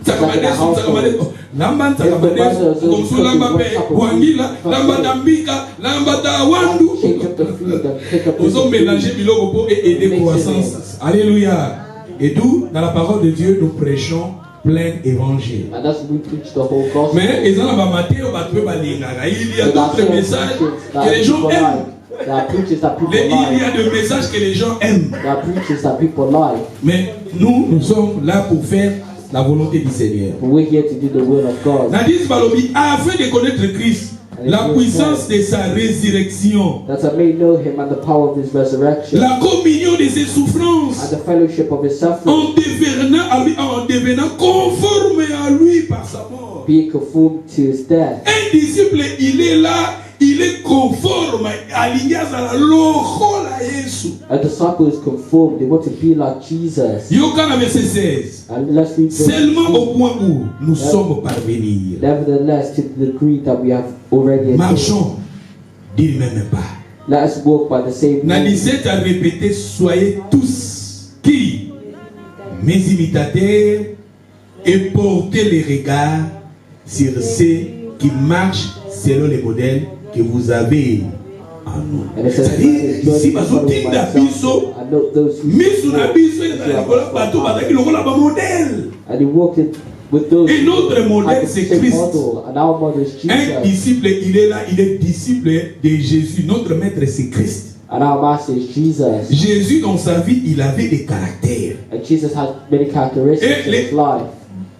nsaka madeso nsaka madeso lamba nsaka madeso komsu lamba mpe wangila lamba ta mbika lamba ta wandu Change up the food and pick up the ozomélange biloko mpo aider croissance. Alléluia. Et d'où dans la parole de Dieu nous prêchons plein évangile. And that's when we preach the whole gospel. Mais eza na bamateo bato mpe balingaka il y a But there are d'autres certain messages preachers que that les gens people aiment. like. There are preachers that people Il y like. a des messages que les gens aiment. There are preachers that people like. Mais nous sommes là pour faire la volonté du Seigneur. But we're here to do the will of God. Nadis Balobi, afin de connaître Christ, la puissance de sa résurrection, That I may know him and the power of his resurrection. la communion de ses And souffrances, the fellowship of his suffering. en devenant conforme à lui par sa mort. Being conformed to his death. Un disciple, il est là, il est conforme, aligné à la lokola Yesu. A disciple is conformed. They want to be like Jesus. Yohana verset 16. And let's read verse Seulement 16. au point où nous sommes parvenus. Nevertheless, to the degree that we have already attained, Marchons, dis même pas. let us walk by the same Dans rule. 17 à répéter, soyez tous qui mes imitateurs et portez les regards sur ceux qui marchent selon les modèles que vous avez en nous. And it says, C'est-à-dire, ici, bazotinda biso, I know those who miso na biso, ezala lokola bato bazalaki lokola ba modèle. and he walked in with those Et notre who modèle, had the c'est same Christ. model, and our model is Un Jesus. disciple, il est là, il est disciple de Jésus. Notre maître, c'est Christ. And our master is Jesus. Jésus dans sa vie, il avait des caractères. And Jesus had many characteristics in his life.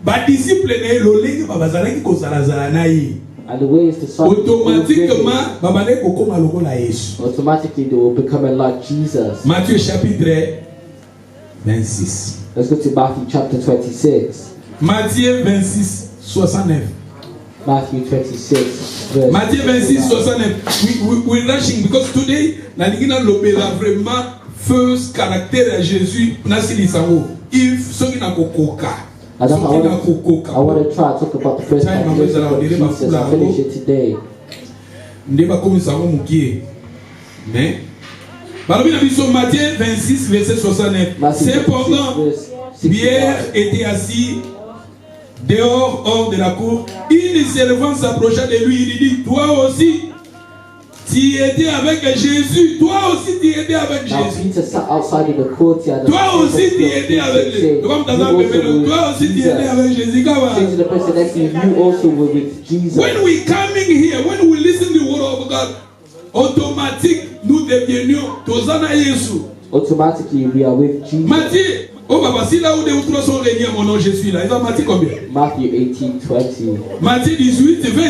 Ba disciple ne lolenge babazalaki kozalazala na ye. And the way is to solve Automatiquement, babane kokoma lokola Yesu. automatically they will become like Jesus. Matthieu chapitre 26. Let's go to Matthew chapter 26. Matthieu 26, 69. Matthew 26. Verse Matthieu 26, 69. We're rushing because today, la ligina lobela vraiment first caractère à Jésus nasili sango. If soki na kokoka. I want to try to talk about the first characteristic of Jesus. I'll finish it today. Ndeba komi sango mukie. Mais Balobi na biso Matthieu 26 verset 69. Cependant, Pierre était assis dehors, hors de la cour. Une servante s'approcha de lui, il dit, toi aussi, tu étais avec Jésus. Toi aussi, tu étais avec Jésus. Toi aussi, tu étais avec Jésus. Toi aussi, tu étais avec Jésus. When we coming here, when we listen to the word of God, automatique, nous devenions Tozana Yesu. Automatically, we are with Jesus. Matthieu, oh papa, si là où des ou trois sont réunis à mon nom, je suis là. Il va Matthieu combien? Matthew 18:20. Matthieu 18, 20.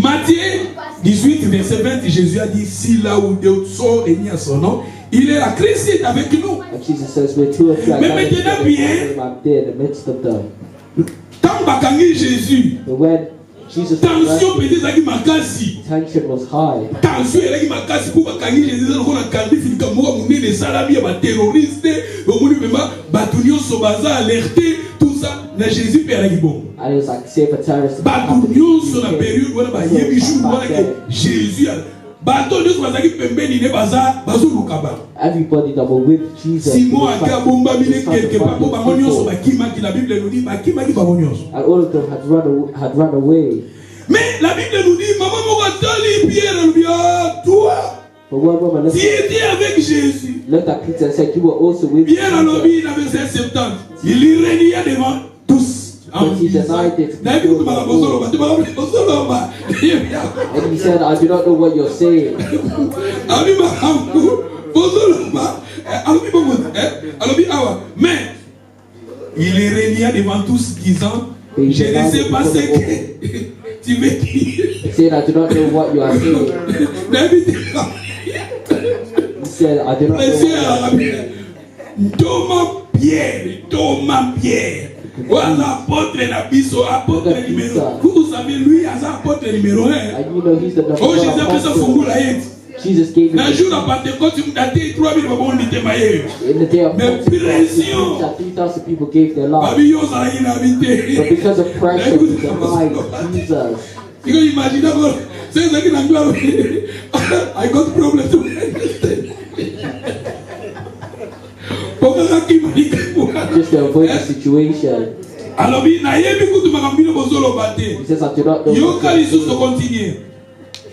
Matthieu 18, verset 20, Jésus a dit, si là où des ou sont réunis à son nom, il est là, Christ est avec nous. And Jesus says, we're two or three. Mais maintenant bien, I'm there in the midst of them. tant bakangi Jésus, But when Jesus tension peut-être qui makasi. tension was high. Tension est makasi pour bakangi Jésus, on a cardi filika moi mon nez salami ba terroriste, au monde même batunyo sobaza alerté, tout ça, na Jésus père qui bon. And it was like save a terrorist. Batunyo sur la période où ba yebi jour où Jésus batunyo sobaza qui pembeni ne baza bazulukaba. Everybody that were with Jesus. Simon a kabomba mine quelque part pour bamonyo so bakima qui la Bible nous dit bakima qui bamonyo. And all of them had run away. Mais la Bible nous dit maman moko tali Pierre lui a toi. But one woman Tu étais avec Jésus. looked at Peter and said, you were also with Pierre Jesus. Alobi, il avait 70 ans. Il y régnait devant tous. But he denied it. And he said, I do not know what you're saying. Mais il régnait devant tous disant, je ne sais pas ce que tu veux dire. He said, I do not know what you are saying. He said, I do not know what you are saying. Thomas Pierre. L'apôtre Nabiso, apôtre numéro. Vous savez, lui, apôtre numéro 1. And you know he's the number Oh, one Jésus a fait ça apostle. pour la haine. Jesus gave him Un jour, la Pentecôte, il m'a dit 3000 babons n'étaient pas hier. in the day of Mais pression. Pentecost, 3,000 people gave their lives. Babillon, ça a été invité. But because of pressure, he denied Jesus. You can imagine that. Say that I got problem to understand. Just to avoid the situation. Alors, il n'a pas beaucoup de marambino bozolo bate. He says, I do not know. Yoka Lissus de continuer.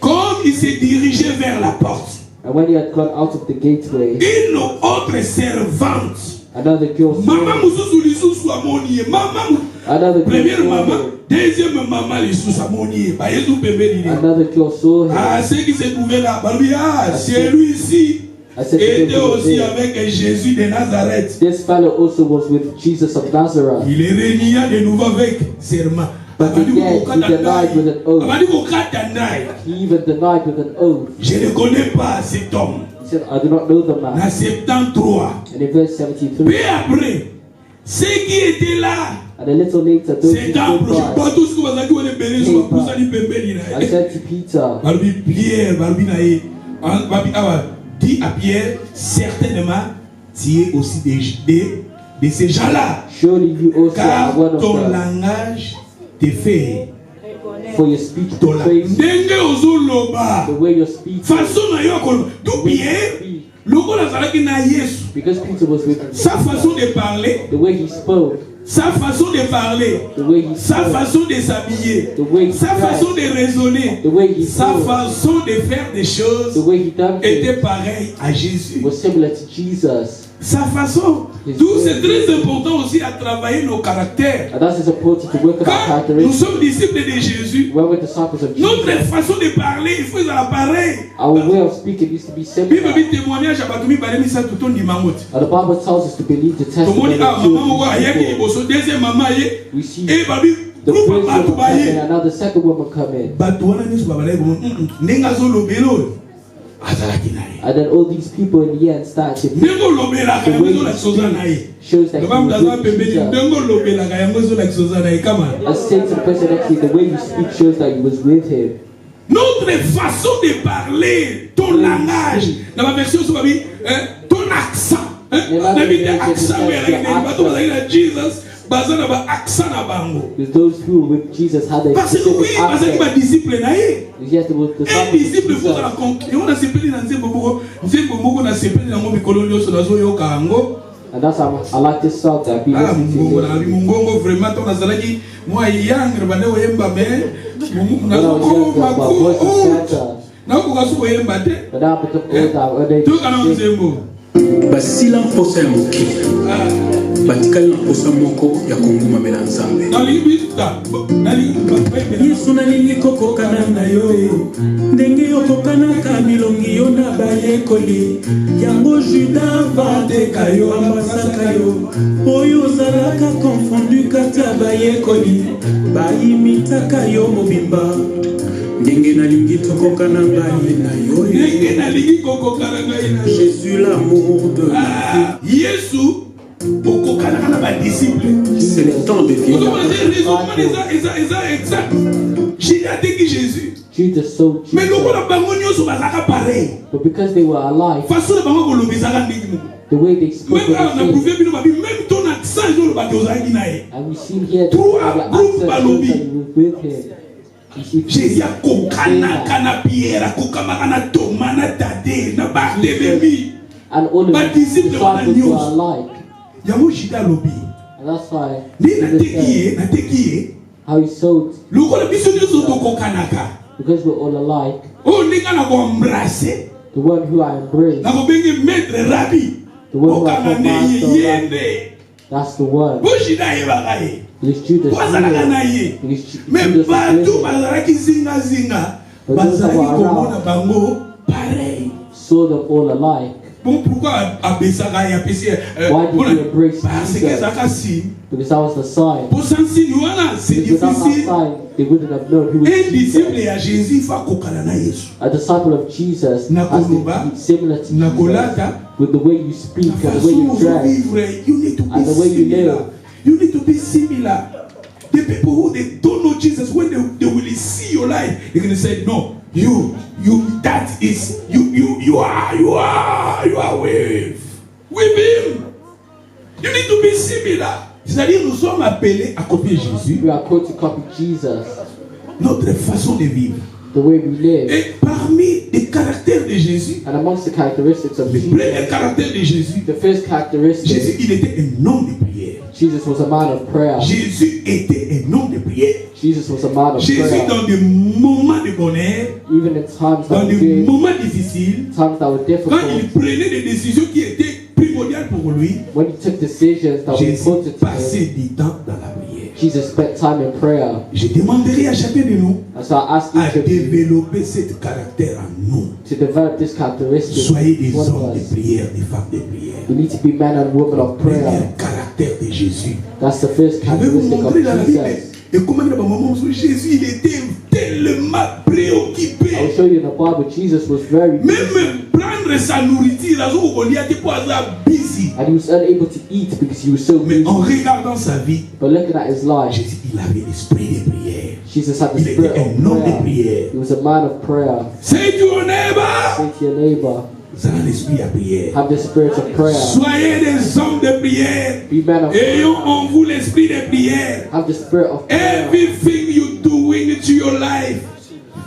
Comme il s'est dirigé vers la porte, And when he had gone out of the gateway, une autre servante, another girl saw maman him. Moussou Lissus amonié, maman, Another première girl saw maman, him. deuxième maman Lissus amonié, bah Jésus bébé dit. Another girl saw him. Ah, ceux qui se trouvaient là, bah lui, ah, celui-ci était aussi avec Jésus de Nazareth. This fellow also was with Jesus of Nazareth. Il est régna de nouveau avec serment. But again, he denied with an oath. Je He even denied with an oath. ne connais pas cet homme. He said, I do not know the En man. 73. And in verse 73, Puis après, ceux qui étaient là, and a little later, those who c'est stood un projet. by, Pas tout ce que vous avez dit, on est béni, je vais pousser les bébés. I said to Peter, Barbi Pierre, Barbi Naïe, Barbi Awa, dit à Pierre, certainement, tu es aussi de ces gens-là. surely you also Car are one of ton them. langage te fait. For your speech Ton to langage. praise Ndenge ozoloba. the way you're speaking. Façon na yo akoloba. Tout Pierre, lokola azalaki na Yesu. Because Peter was with him. Sa façon de parler, The way he spoke, sa façon de parler, the way he sa spoke, façon de s'habiller, the way he sa façon dressed, de raisonner, the way he sa spoke, façon de faire des the choses way he done était things pareil à Jésus. was similar to Jesus. sa façon. D'où c'est très important aussi à travailler nos caractères. And that is important to work on our Quand nous characteristics. sommes disciples de Jésus, When we're disciples of notre Jesus, façon de parler, il faut être pareil. our way of speaking needs to be Bible similar. dit témoignage à Batumi Balemi ça tout on dit mamote. And the Bible tells us to believe the Tout le monde testimony dit ah of two maman or wa three yaki people. boso deuxième maman yé We see et babi the groupe first batu woman come in, baye. another second woman come in. Batu wana nyuso babala ko nenga zo lobelo. Azalaki na ye. And then all these people in the end start to Nengo lobela ka the way yango la he soza na ye. speaks shows that he Lobam daza was with pembeni Jesus. nengo lobela ka yango zo la soza na ye kama. And saying to the person next to you, the way you speak shows that you was with him. Notre façon de parler, ton langage, dans ma version sur babi, ton accent. David accent Jesus, bazana ba accent na bango. Because those who were with Jesus had a Parce que oui, specific parce que ma accent. disciple na ye. Yes, there was Un disciples disciple of faut la Jesus. conquérir. On a sepeli na nzembo moko na sepeli na ngo mikolo nyonso nazo yoka yango. And that's how I like this song that I've been Ah listening mungongo to. na mungongo vraiment ton azalaki moi yangre bande oyemba me. When I was younger, my voice was better. Na ko kaso oyemba te. But now I become older, when they To kana sing, nzembo. basila mposa ya mokili batikali na mposa moko ya kongumamela nzambe. Yesu nalingi kokokana na yo ndenge okokanaka milongi yo na bayekoli yango juda bateka yo ambasaka yo oyo ozalaka konfondu kati ya bayekoli bayimitaka yo mobimba ndenge nalingi tokokana ngai na yo Jésus l'amour de la vie. Yesu okokana na ba disciple. C'est le temps de Vous vivre. demandez exact. J'ai attaqué Jésus. Jesus so Mais Jesus. lokola bango nyonso bazaka pareil. But because they were alive, Façon de bango kolobisaka ndenge moko. the way they spoke Même quand on a was the prouvé bino babi même ton accent zo lobaki ozalaki na ye. And we see here Through that a the group accent balobi. shows that you were with him. You see, Jésus akokanaka na Pierre, akokamaka na Thomas, na Tade, na Barthélemy. and all of But the disciples disciples were were news. alike. Yango Judas lobi. And that's why Ni Jesus said nateki ye. how he sold, Lokola biso nyonso tokokanaka. because we're all alike. Oh ndinga na ko embrasser. The one who I embrace, Na ko bengi maître rabbi. the one who I Okanga call ne master, yende. that's the one. Bo Judas yebaka ye. Because Judas Bazalaka na knew ye. it. Because Mais Judas was bato with him. bazalaki zinga. But those that Bazalaki were komona around bango pareil. saw them all alike. Bon, pourquoi abesaka ya pesi Why did you embrace parce que Jesus? ezaka si Because that was the sign. pour sensi wana c'est Because without that difficile. sign, they wouldn't have known who was Un disciple Jesus. ya Jésus il faut akokana na Yesu. A disciple of Jesus Na has to koloba, be similar to na Jesus kolata, with the way you speak La and the way façon you dont vous dress. vivre, you need to be And the way you similar. live. You need to be similar. The people who they don't know Jesus, when they will see your life, they're gonna say, no, you, that is you are with him. You need to be similar. C'est-à-dire, nous sommes appelés à copier Jésus, We are called to copy Jesus, notre façon de vivre. the way we live. Et parmi les caractères de Jésus, And amongst the characteristics of le premier Jesus, caractère de Jésus, the first characteristic, Jésus, il était un homme de prière. Jesus was a man of prayer. Jésus était un homme de prière. Jesus was a man of Jésus, prayer. dans des moments de bonheur, Even in times that dans were des good, moments difficiles, times that were quand il difficult, prenait des décisions qui étaient primordiales pour lui, when he took decisions that were Jésus important to him, passait du temps dans la prière. Jesus spent time in prayer. Je demanderai à chacun de nous And so I ask à each of you développer ce caractère en nous. to develop this characteristic. Soyez des One of hommes de us. prière, des femmes de prière. We need to be men and women of prayer. Premier caractère de Jésus. That's the first Je vais vous characteristic montrer of dans la Bible. Jesus. Et comment il y a un moment où Jésus il était tellement préoccupé. I'll show you in the Bible, Jesus was very busy. Même prendre sa nourriture, il était pas busy. And he was unable to eat because he was so Mais busy. en regardant sa vie, But looking at his life, Jésus, il avait l'esprit de prière. Jesus had the Il spirit était of un homme de prayer. prière. He was a man of prayer. C'est ton neighbor. Say to your neighbor, Ça a l'esprit à prière. have the spirit of prayer. Soyez des hommes de prière. Be men of prayer. Ayons en vous l'esprit de prière. Have the spirit of prayer. Everything you doing into your life,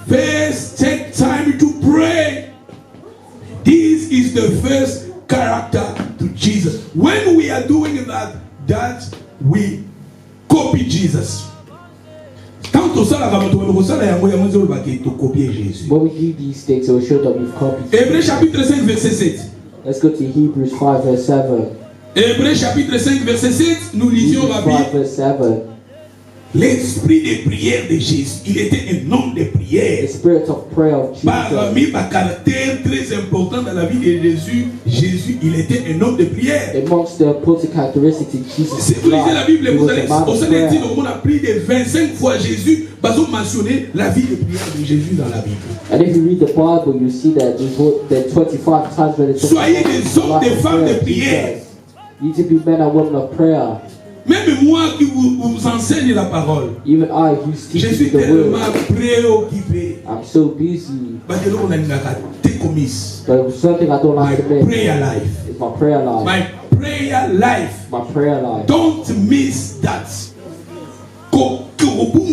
first take time to pray. This is the first character to Jesus. When we are doing that we copy Jesus. Quand on When we do these things, it will show that we've copied. Hébreux chapitre 5 verset 7. Let's go to Hebrews 5 verse 7. Hébreux chapitre 5 verset 7, nous lisions la Hebrews 5 Bible. verse 7. L'esprit de prière de Jésus, il était un homme de prière. The spirit of prayer of Jesus. Parmi les caractères très importants dans la vie de Jésus, il était un homme de prière. Amongst the important characteristics in Jesus' Si vous lisez la Bible, he vous was allez a man au of sein des prayer. on a plus de 25 fois Jésus, parce qu'on mentionné la vie de prière de Jésus dans la Bible. And if you read the Bible, you see that there's 25 times when it talks Soyez about des the hommes, life des of femmes de prayer. prière. Jesus. You need to be men and women of prayer. Même moi qui vous enseigne la parole, Even I, who je teaches suis you the tellement word, préoccupé. I'm so busy. Parce que on a une commis. But something I don't My like to miss prayer life. is my prayer life. My prayer life. My prayer life. Don't miss that.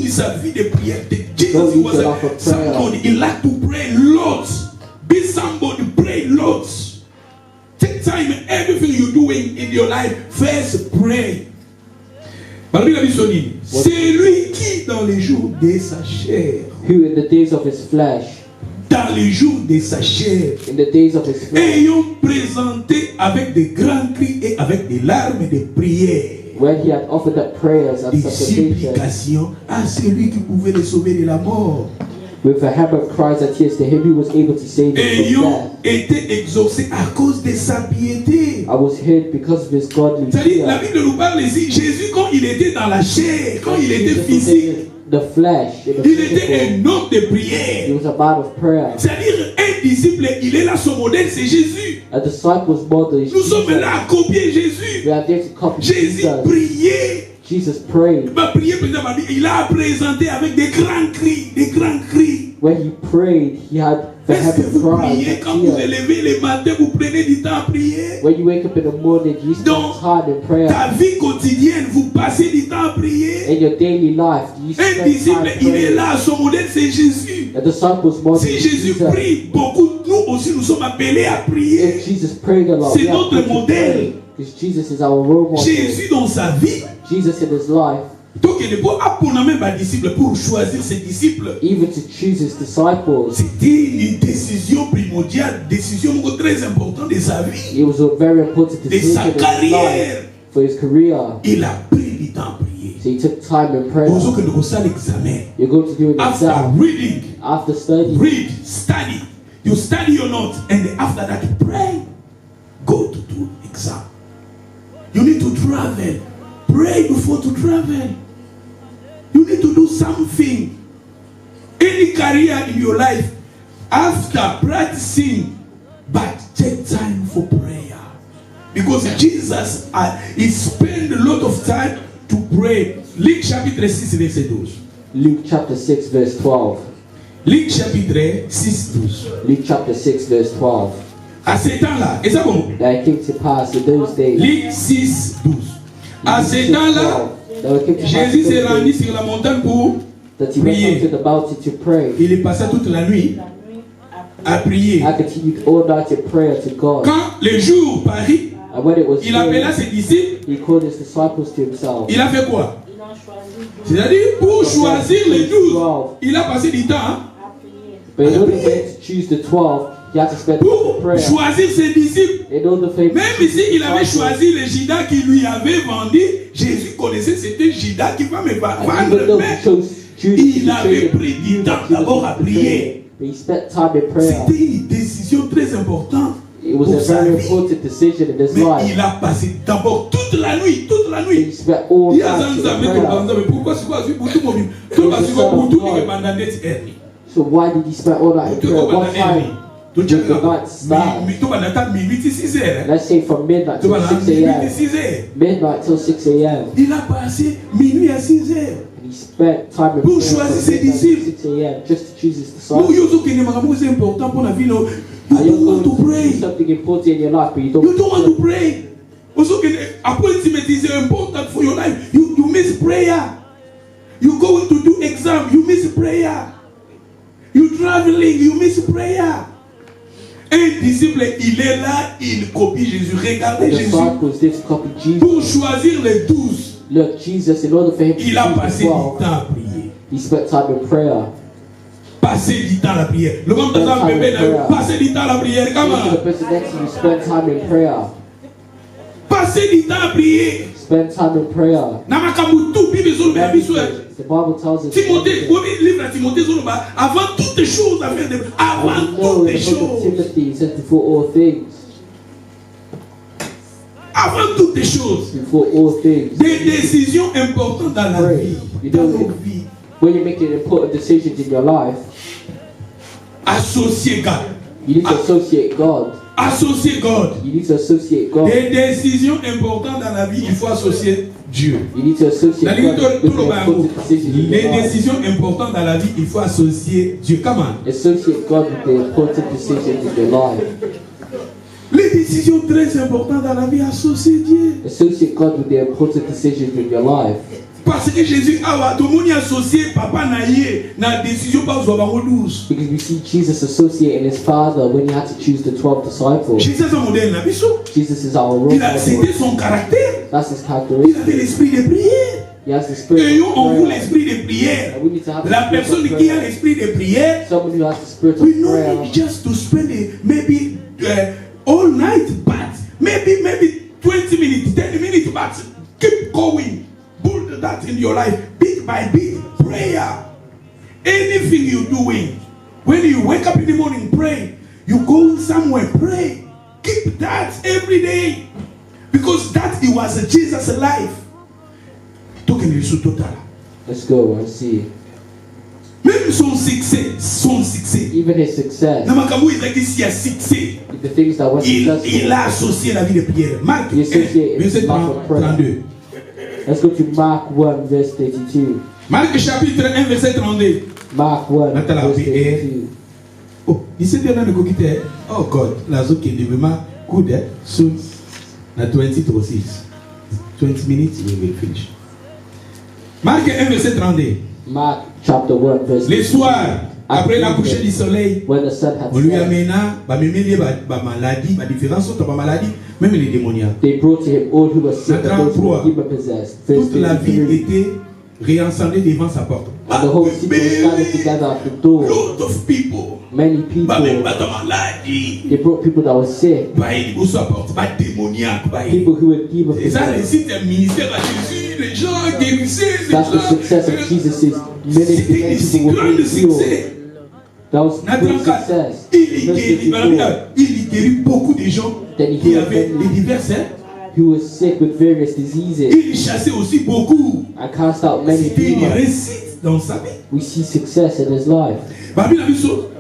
Sa vie de prière. Jesus was somebody. He liked to pray lots. Be somebody, pray lots. Take time in everything you're doing in your life. First pray. C'est lui qui, dans les jours de sa chair, Who in the days of his flesh, dans les jours de sa chair, in the days of his flesh, ayant présenté avec des grands cris et avec des larmes de prière, when he had offered up prayers and des supplications, supplications à celui qui pouvait les sauver de la mort, with a hammer of cries and tears to him who was able to save him from ayant death. été exaucé à cause de sa piété. I was hid because of his godly C'est-à-dire, la fear. Bible nous parle ici, Jésus quand il était dans la chair, quand il était Jesus was physique, in the flesh, in the il était physical. un homme de He prière. was a man of prayer. C'est-à-dire, un disciple, il est là, son modèle, c'est Jésus. A disciple's model is Nous sommes Jesus. là à copier Jésus. We are there to copy Jésus Jesus. priait. Jesus prayed. Il va prier, il a présenté avec des grands cris, des grands cris. When he prayed, he had the Est-ce que heaven vous cries priez and quand vous tears. élevez le matin, vous prenez du temps à prier? When you wake up in the morning, you spend Dans time in prayer. ta vie quotidienne, vous passez du temps à prier? In your daily life, you Un spend disciple, time il est praying. là, son modèle c'est Jésus. A disciple's model Si is Jésus Jesus. prie beaucoup, nous aussi nous sommes appelés à prier. If Jesus prayed a lot, C'est we have notre to modèle. pray. Because Jesus is our role model. Jésus dans sa vie, Jesus in his life, donc il n'est pas apprendre même un disciple pour choisir ses disciples. even to choose his disciples, C'était une décision primordiale, décision très importante de sa vie, it was a very important de decision sa in his carrière. life for his career. Il a pris du temps à prier. So he took time in prayer. Pour que nous fassions l'examen. You're going to do an After exam. reading, After studying, read, study. You study your notes, and then after that, pray. Go to do exam. You need to travel. Pray before to travel. You need to do something. Any career in your life, after practicing, but take time for prayer. Because Jesus, he spent a lot of time to pray. Luc chapitre 6, verset 12. Luke chapter 6 verse 12. Luc chapitre 6, 12. Luke chapter 6 verse 12. À ce temps-là, et ça bon? That it came to pass in those days. Luc 6, 12. À ce temps-là, That it came to pass in Jésus s'est those rendu days sur la montagne pour that he went prier. up to the mountain to pray. Il est passé toute la nuit à prier. I continued all night in prayer to God. Quand le jour parit, And when it was il appela day, ses disciples. he called his disciples to himself. Il a fait quoi? C'est-à-dire, pour choisir les 12, il a passé du temps. Hein? But in order for him to choose the 12, he had to spend time in Pour prayer. choisir ses disciples. In order for him to Même choose si his il avait disciples. choisi le Judas qui lui avait vendu, Jésus connaissait c'était Judas qui va me And even vendre. though Mais he chose Judas il to avait betray pris him, du he knew temps that Judas d'abord would à betray prier. him. But he spent time in prayer. C'était une décision très importante It was pour a sa very vie. important decision in his Mais life. il a passé d'abord toute la nuit, toute la He nuit. spent all Il y a night un in zambé prayer. mais pourquoi c'est quoi? Pour tout le monde. Tout parce que pour tout le monde net erni. So why did he spend all night in Tout le prayer? monde What time? Tu did the night start? tout le monde minuit 6 heures. Let's say from midnight Tout till le monde 6 minuit a.m. 6 heures. Midnight till 6 a.m. Il a passé minuit à 6 heures. And he spent time in Pour prayer choisir from ses midnight disciples. till 6 a.m. just to choose his Nous, disciples. yozo qui est important pour la vie. You Are you don't want going to to do pray. something important in your life, but you You don't want to don't? pray. Also, appointment is important for your life. You miss prayer. You going to do exam, you miss prayer. You traveling, you miss prayer. Un disciple, il est là, il copie Jésus. The Regardez Jésus. disciples did copy Jesus. Pour choisir les 12, Look, Jesus, in order for him to il a choose the passé du 12, temps à prier. he spent time in prayer. Passer du temps à la prière. Le monde de temps bébé, passer du temps à la prière. Comment? To the person next to you, spend time in prayer. Passer du temps à prier. Spend time in prayer. The Bible tells us Timothée, livre à Timothée, avant toutes les choses, avant toutes les choses. Timothy says before all things. Avant toutes les choses. Before all things. Des décisions importantes dans la vie. Dans nos vies. When you're making important decisions in your life, associer God. You need to associate God. Associer God. You need to associate God. Des décisions importantes dans la vie, il faut associer Dieu. You need to associate God with the important decisions in your life. Les décisions importantes dans la vie, il faut associer Dieu. Come on. Associate God with the important decisions in your life. Les décisions très importantes dans la vie, associer Dieu. Associate God with the important decisions in your life. Parce que Jésus a tout le monde associé papa naïe na décision pas aux avoir douze. Because we see Jesus associating his father when he had to choose the 12 disciples. Jésus est un modèle na biso. Jesus is our role Il a model. cité son caractère. That's his Il characteristic. avait l'esprit de prière. He has the spirit Ayons of en vous prayer. l'esprit de prière. And we need to have the La spirit of personne qui a prayer. l'esprit de prière, Someone who has the spirit we of know prayer. just to spend maybe all night, but maybe 20 minutes, 10 minutes, but keep going. Build that in your life, bit by bit, prayer. Anything you're doing, when you wake up in the morning, pray. You go somewhere, pray. Keep that every day. Because that it was Jesus' life. Let's go and see. Même son succès. Even his success. The things that were successful. Il a associé la vie de prière. Marc, He associated verset his life of prayer. 32. Let's go to Mark 1 verse 32. Marc chapitre 1 verset 32. Mark 1 verse 32. Oh, il s'est dit dans le coquille. Oh God, la zone qui est vraiment good, soon. Na 20:06. 20 minutes, we will finish. Marc 1 verset 32. Mark chapter 1 verse 32. Les soirs, après la coucher du soleil, when the sun had on lui set, amena maladie, différence entre maladie, même les démoniaques. they brought to him all who were sick and those who were 33. demon possessed. Verse Toute la ville 33. était réassemblée devant sa porte. And the whole city was gathered together at the door. Lot of people. Many people. They brought people that were sick. People who were demon Et ça, possessed. c'est un ministère à Jésus. Les gens guérissaient. That's the success of Jesus' ministry. C'était Many un si people were grand being succès. healed. That was great success. Il Verse guérit beaucoup de gens Then he qui healed avaient many des diverses. who were sick with various diseases Il chassait aussi beaucoup. and cast out many C'était une demons. réussite dans sa vie. We see success in his life.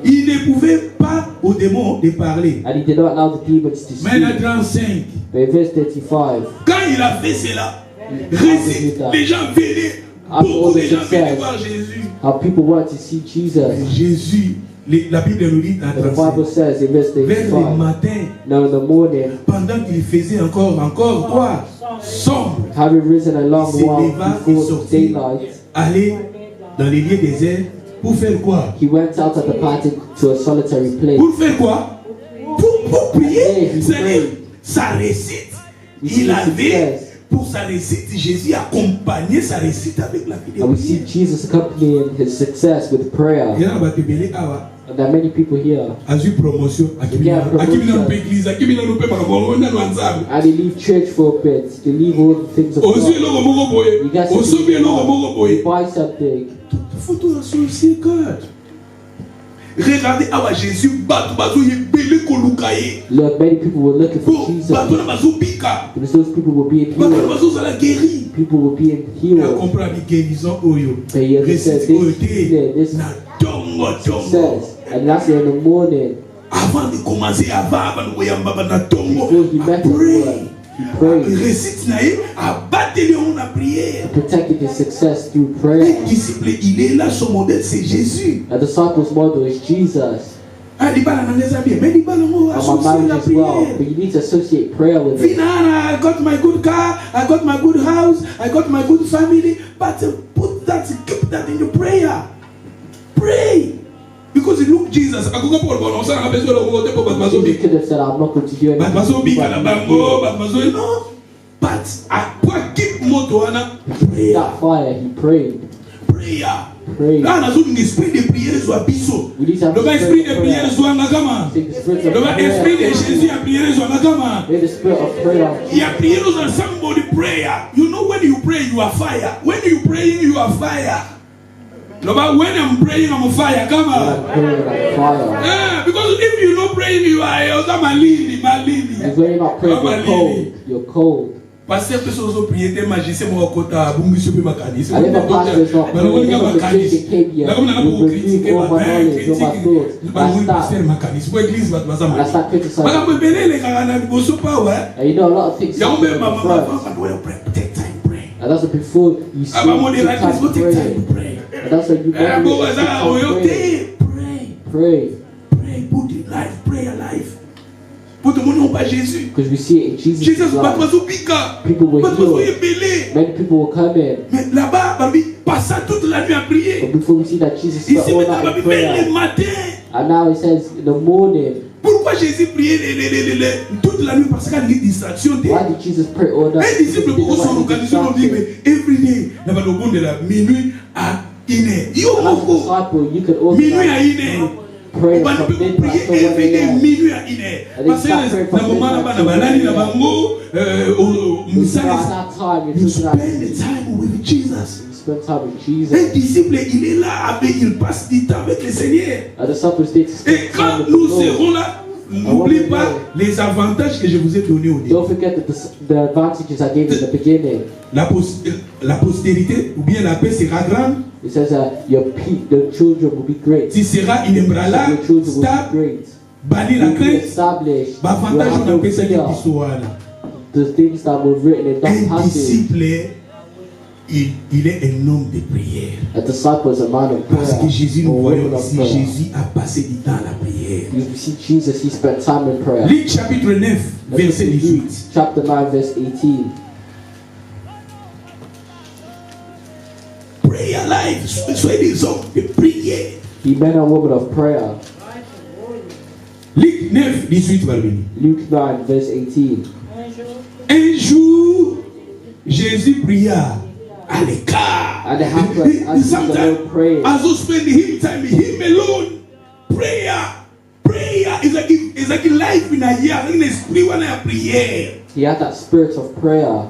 Il ne pouvait pas aux démons de parler. And he did not allow the demons to Mais speak. 35. But in verse 35, Quand il a fait cela, réussite, les gens venaient. Beaucoup de gens venaient voir Jésus. how people want to see Jesus. Jésus, la Bible nous dit dans The Bible 35. says in verse Vers le 35, matin, now in the morning, pendant qu'il faisait encore quoi? Sombre. having risen a long Il se while leva et before sortit, daylight, aller dans les lieux déserts pour faire quoi? he went out at the party to a solitary place. Pour faire quoi? Pour prier. He C'est-à-dire, prayed. sa réussite, We see il avait, success. pour sa réussite, Jésus accompagnait sa réussite avec la vie de And we see prière. Jesus accompanying his success with prayer. Il y a un batebele awa. And there are many people here. Azu promotion. Yeah, promotion. Église. Akibina no pe marabono na nwanzabu. And they leave church for a bit. They leave all the things of Ozu God. eloko moko boye. You guys Ozu bi eloko moko you boye. buy something. Faut tout associer God. Regardez awa Jésus batu bazo yebele kolukaye. Look, many people were looking for Pour Jesus. batu na bazo bika. Because those people were being Batu na healed. bazo zala guéri. People were being Il a healed. compris la guérison oyo. And he understood Récite oyo te. this Na tongo tongo. success. And that's in the morning. Avant de commencer, avant de koyamba na tongo. Before he met the Pray. Lord, he prayed. Récite na ye, abateli on la prière. Protected his success through Les prayer. disciples, il est là, son modèle, c'est Jésus. A disciple's model is Jesus. Ah, il parle dans les habits, mais il parle en And my associer marriage la as well. prière. But you need to associate prayer with it. Finana, I got my good car, I got my good house, I got my good family, but put that, keep that in your prayer. Pray. Because it look Jesus. I go Paul, but on s'en rappelle sur le côté pour battre You could have said, I'm not going to do But mazo anything. bika na bango, but mazo no. But I keep moto ana prayer. That fire, he prayed. Prayer. pray. Là, on a un esprit de prière soit biso. We need to have Le the esprit spirit de of prière prayer. soit nakama. Take the spirit of Le esprit de Jésus prayer. à prière soit nakama. May the spirit of prayer. Il y a prière dans somebody prayer. You know when you pray you are fire. When you praying you are fire. When I'm praying I'm on fire. Come When on. I'm praying like fire. Yeah, because if you not praying you are malili. Because when you're not praying, you're cold. You're cold. Pasteur peut se prier des magiciens mon kota bungi super makani. I never pastor is not praying. Never magician came here. You rebuke all my knowledge, all my thoughts. I start criticizing. And you know a lot of things happen in the front. Take time pray. And that's what before you see, take time to pray. And that's what you pray. Pray. Pray. Put your life. Pray your life. Pour tout le monde pas Jésus. Because we see it in Jesus' Jesus life. People were healed. Many people were coming. Mais là-bas, Babi passa toute la nuit à prier. But before we see that Jesus spent Ici all maintenant, night Babi in vers prayer. le matin. And now it says in the morning. Pourquoi Jésus priait toute la nuit? Parce qu'il y a une distraction. Why did Jesus pray all night? Un disciple pour son organisation dit mais every day, dans le bon de la minuit à 1h. Yo Disciple, you could minuit à organize 1h. prayer On va from midnight to prier 1 every day a.m. minuit à 1h. Parce que na moment là na balani na bango It's not that time, you it's just that spend the time with Jesus. you spend time with Jesus. Un disciple, il est là avec, il passe du temps avec le Seigneur. And the disciples stayed to spend Et time quand with the nous Lord. serons là, n'oublie pas les avantages que je vous ai donnés au début. Don't forget the advantages I gave you in the beginning. La postérité ou bien la paix sera grande. It says that the children will be great. Tu seras inébranlable, Your children will be stable, great. banni la You'll be crainte. established. You Avantage have on no appelle ça fear. qui soit là. The things that were written in that Un passage. disciple, il est un homme de prière. A disciple is a man of Parce que prayer. Jésus, nous or voyons woman of ici, prayer. Jésus a passé du temps à la prière. You see Jesus, he spent time in prayer. Luc chapitre 9, Let's verset look at Luke 18. chapter 9, verse 18. Prayer life, soyez des hommes de prière. Be men and women of prayer. Luc 9, 18 va venir. Luke 9, verse 18. Un jour, Jésus pria à l'écart. And it happened as he was alone praying. As you spend him time, him alone. Prayer is like life in a year. In esprit, on a prière. He had that spirit of prayer.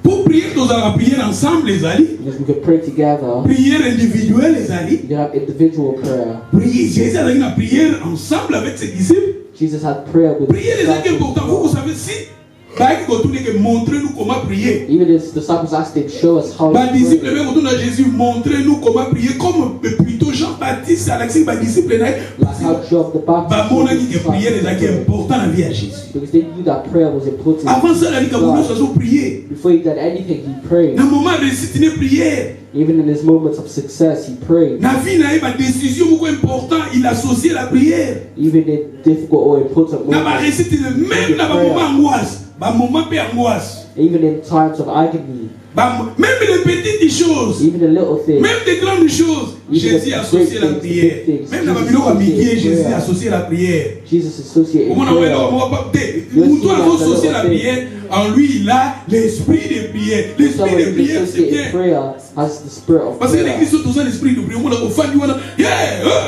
Pour prier, nous allons prier ensemble, les amis. Because we could pray together. Prière individuelle, les amis. You could have individual prayer. Prier, Jésus a une prière ensemble avec ses disciples. Jesus had prayer with Prier, les amis, his important. Vous disciples. savez, si montrez-nous comment prier. Even his disciples asked him, show us how Les to disciples, pray. même retourne à Jésus, montrez-nous comment prier. Comme plutôt Jean-Baptiste, Alexis, les disciples, Like how John the Baptist mon was ami qui prière, les amis, important dans la vie à Jésus. because they knew that prayer was important. Avant ça, la vie, quand vous prier. Before he did anything, he prayed. Dans le moment de réussite, il prière. Even in his moments of success, he prayed. Dans la vie, il y a une décision beaucoup importante, il associe la prière. Even in difficult or important Dans la moments, réussite, même dans le moment angoisse, dans le moment de angoisse, even in times of agony, même les petites choses, even the little things, même des grandes choses, Jésus associe la prière. Même dans la vidéo amitié, Jésus associe la prière. Jesus associated Au moment où on va associer la prière, en lui, il a l'esprit de prière. L'esprit someone de who's prière, c'est associated bien. prayer has the spirit of Parce que prayer. l'église, tout ça, l'esprit de prière. On a offert, on a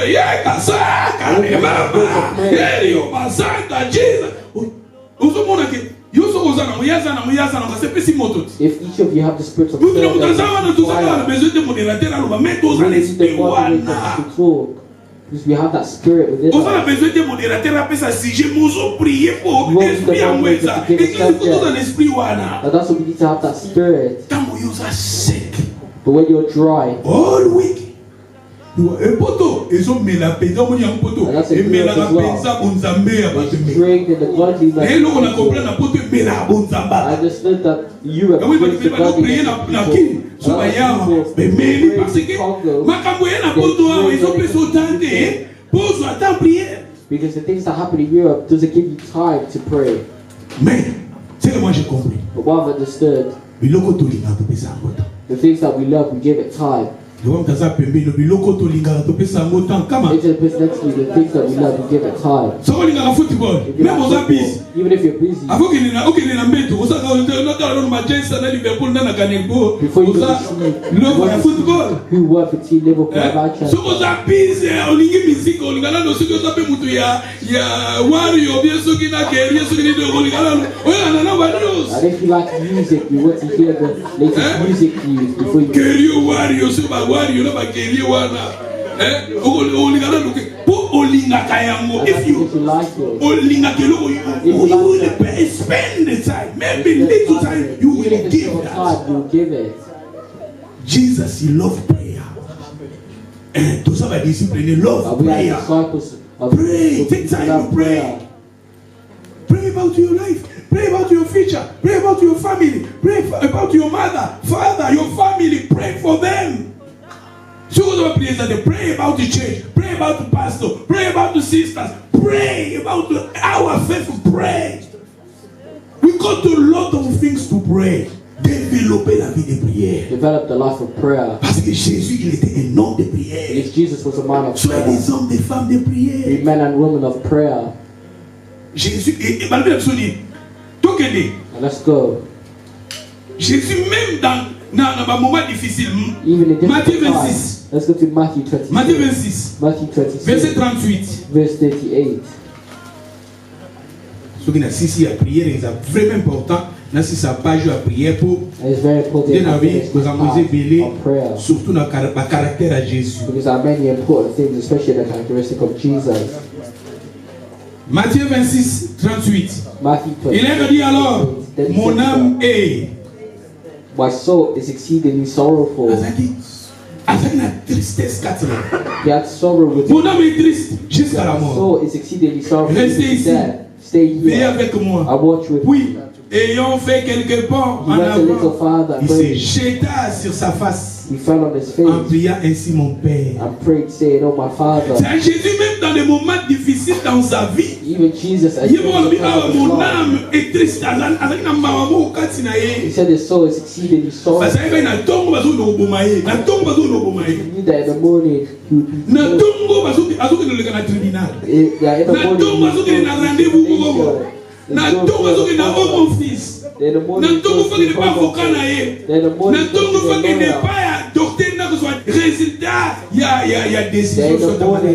yeah, kasa, kalema, yeah, yo, masaka, Jesus. Ozo mona ke, yo so ozana, muyazana, c'est pesi moto. If each of you have the spirit of Nous prayer, devons then tout ça, on a besoin de modérateur, on va mettre aux we need l'esprit the moderator to talk because we have that spirit within on a us. besoin de modérateur, après ça, si j'ai mozo prier pour You want l'esprit the en moi, moderator ça. to give Et a qu'il faut tout subject. dans l'esprit, wana. And that's what we need to have that spirit. Tant que vous êtes sec, But when you're dry, all week. Un poteau, ils ont mis la paix, on y a un poteau. And that's a Et mais la miracle as well. paix, ça, on s'en met à battre. it's drained in the godliness. Et là, on a compris la poteau, mais là, on s'en I bat. understood that you have Ah oui, parce raised que the nous prions godliness na of kin, people. so bayama, mais mais parce que makambo ya na poteau, ils ont fait sauter, pose attends prière. Because the things that happen in Europe doesn't give you time to pray. Mais c'est que moi j'ai compris. But what I've understood, Mais le côté là, tu peux ça en the things that we love, we give it time. It's the person next to you, the things that we love, you give it time. Even if you're busy, before you go to sleep, who work for team Liverpool and Manchester. And if you like music, you want to hear the latest music news before you go. If you like it, you will spend the time, maybe little time, you will give it. Jesus, he loved prayer. And to some discipline, he loved prayer. Pray, take time to pray. Pray about your life. Pray about your future. Pray about your family. Pray about your mother, father, your family. Pray for them. So pray about the church. Pray about the pastor. Pray about the sisters. Pray about our faith. Pray. We got a lot of things to pray. Développer la vie de prière. Develop the life of prayer. Parce que Jésus, il était un homme de prière. Because Jesus was a man of prayer. Soyez des hommes, des femmes de prière. Be men and women of prayer. Jésus, et malgré absolu. Let's go. Jésus, même dans un moment difficile, Matthieu 26. Let's go to Matthew 26. Matthieu 26. Matthew 26. Verset 38. Verse 38. Ce qui n'a si la prière est vraiment important. Si ça page à prière pour surtout dans le caractère à Jésus. Because there are many important things, especially the characteristic of Jesus. Matthieu 26, 38. Matthew 26. Il est dit alors, mon âme est. My soul is exceedingly sorrowful. He had sorrow with mon âme est triste jusqu'à la mort. My soul is exceedingly sorrowful. Restez ici. Stay here. Veillez avec moi. I watch with oui. Ayant fait quelques pas en avant, il se jeta sur sa face. He fell on his face. En priant ainsi mon Père. And prayed, saying, "Oh my Father." C'est Jésus même dans des moments difficiles dans sa vie. Even Jesus. Mon âme est triste. He said his soul is exceedingly sorrowful. He knew that in the morning he would be. In the morning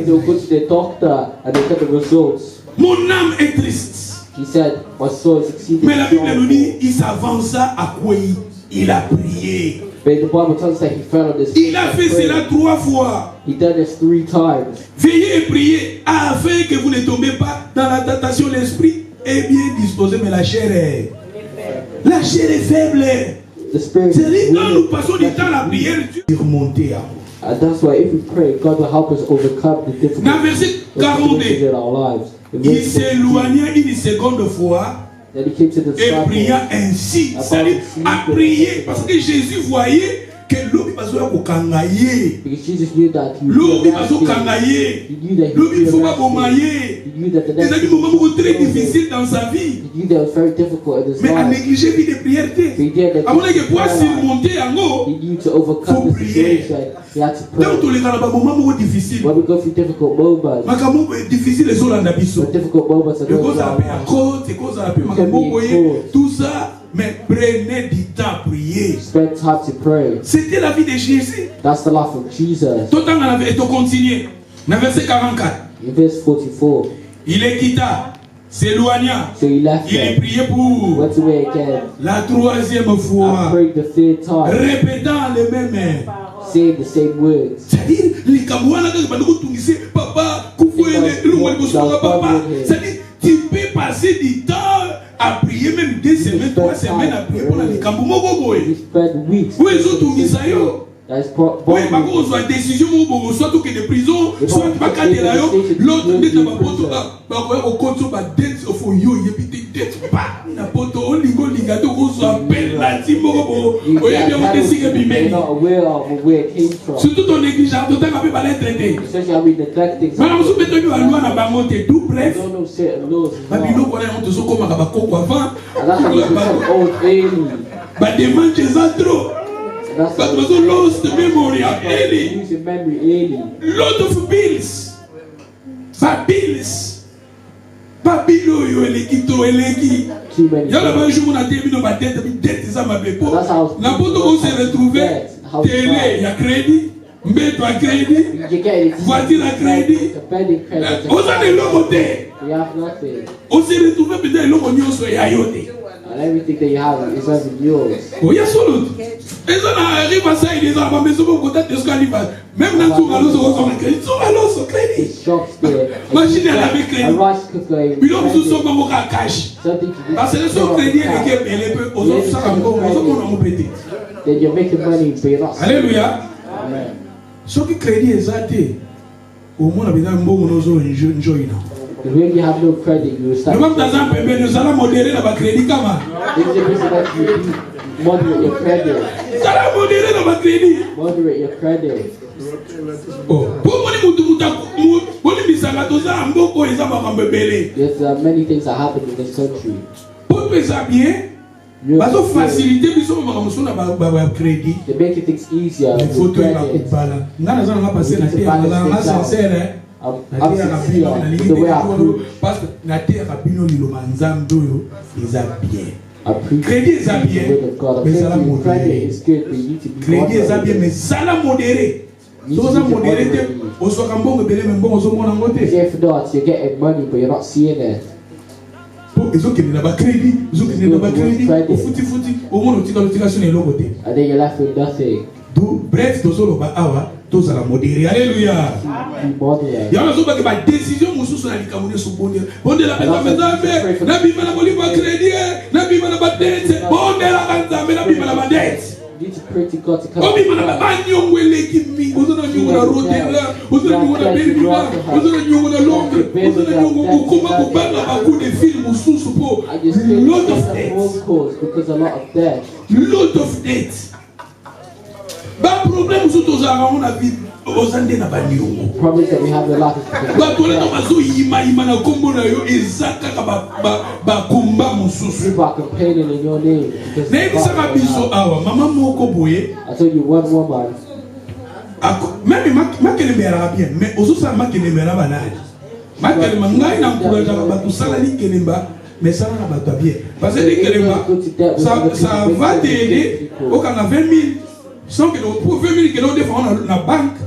they'll go to the doctor and they get the results. Mon âme est triste. He said, my soul is exceedingly. Mais la Bible nous dit, il s'avança à quoi il a prié. But the Bible tells us that he fell on his face. Il a fait cela 3 fois. He did this 3 times. Veillez et priez afin que vous ne tombez pas dans la tentation. L'esprit est bien disposé, mais la chair est faible. C'est-à-dire quand nous passons du temps à la prière, Dieu remonter à vous. And that's why if we pray, God will help us overcome the difficulties in our lives. Il s'éloigna une seconde fois et priant ainsi. C'est-à-dire à prier parce que Jésus voyait que l'homme besoin de kangaye. L'homme besoin de kangaye. L'homme il faut pas bomayer. C'est un moment très difficile dans sa vie. Mais à négliger vie de prière. À mon avis, pour surmonter en haut, il faut prier. Donc tous les cas, moment difficile. Makambo difficile les autres n'abisso. Les causes à cause, les causes à makambo tout ça. Mais prenez du temps à prier. Spend time to pray. C'était la vie de Jésus. That's the life of Jesus. Tout le temps, on avait continué. Dans verset 44. In verse 44. Il les quitta, s'éloigna. So he left il est prié pour went away again. La 3e fois. I prayed the 3rd time. Répétant les mêmes. Saying the same words. C'est-à-dire, les Kabouana, papa, papa. C'est-à-dire, tu peux passer du temps à prier même 2 semaines, 3 semaines à prier pour les Kaboumogo. Oui, ils ont tout mis ça. Oui, par contre, soit décision, soit tout que de prison, soit tu vas cadrer là, l'autre dit que au compte sur ma dette, il faut yo, il y a des dettes, pas n'importe où, lingo, lingato, on soit belle, la timbo, on y a bien monté si que bimé. Surtout ton négligence, tout le temps, on peut pas les traiter. Madame, vous mettez nous à loi, on va monter tout, bref. Babylon, on est en dessous comme un coco avant. Bah, demande des trop. But was a lost memory of early. Use your memory early. Lot of bills. Bills. Babilo yo eleki to eleki. Too many. Y'a là-bas, je m'en ai dit, mais ma dette, ça m'a fait peur. That's how La pote où s'est retrouvé, télé, il y a crédit, mbéto à crédit, you get it. voiture à crédit. Depending credit. On s'en est l'homoté. You have nothing. On s'est retrouvé, peut-être l'homonio soit yayoté. And everything that you have is only yours. Oh, il y a son autre. Et ça arrive à ça, il est à ma maison, au contact de ce qu'on y va. Même dans tout le monde, on crédit. Tout le monde, on crédit. It's shops there. Machine à laver crédit. A rice cooker. Puis l'homme sous son comme un cash. Something to Parce que son crédit est qu'il est peu, aux autres, ça va encore, aux autres, on a pété. Then you're making money, but you're not. Alléluia. Amen. Ce qui crédit est zaté. Au moins, on a besoin de bon, on a enjoy. Because when you have no credit, you will start. Nous sommes dans un pays, nous allons modérer dans le crédit comme ça. This is the reason that you moderate your credit. Nous allons modérer dans le crédit. Moderate your credit. Oh, pour moi, There's many things that happen in this country. pour que ça bien, parce que facilité, nous sommes dans le crédit. They're making things easier. Les with photos, il va credit. couper là. Nous allons passer la terre, nous allons sincère. I'm sincere in the way I preach. Parce que la terre a bien le manzam d'oyo, ils a bien. I preach Crédit est the bien, word of God. I'm mais ça la thinking credit modéré. is good, but you need to be Crédit est bien, moderate. mais ça la modéré. So ça modéré, on soit comme bon, mais bon, on soit mon angoté. If not, you're getting money, but you're not seeing it. Ils ont qu'il n'y a pas crédit, ils ont qu'il n'y a pas crédit. Au fouti, au moins, on tire l'utilisation et l'autre. And then you're left with nothing. Bref, tout ça, awa, tout ça la modéré. Alléluia. Be moderate. Il y a une décision, mon sous, on a dit qu'on est bon. Bon, de la maison, Nabi Manaboli va crédit, Nabi Manaba dette, bon, de la maison, Nabi Manaba dette. You need to pray to God to come Obi back. Manaba Nyongwele Kimi, Ozona Nyongona Rotella, Ozona Nyongona Belmila, Ozona Nyongona Longue, Ozona Nyongona Kuma Kubanga, Baku de films, sous support, I just feel lot of some debts. phone calls because a lot of debt. Lot of debts. Ba problème sous tous on a vu ozande na baniongo. Problems that we have in life is because Ba of tole to debt. bazo yima na kombo na yo ezaka ka ba kumba mususu. People are complaining in your name because Na ebisa ka biso awa mama moko boye. I told you one woman. Même makele mera bien mais ozosa makele mera banani. Makele mangai na mkuraja ba tusala ni kelemba. Mais ça n'a pas bien. Parce que les kelemba ça va t'aider au quand on a 20 000 sans que pour 20 000 que l'on défend dans la banque.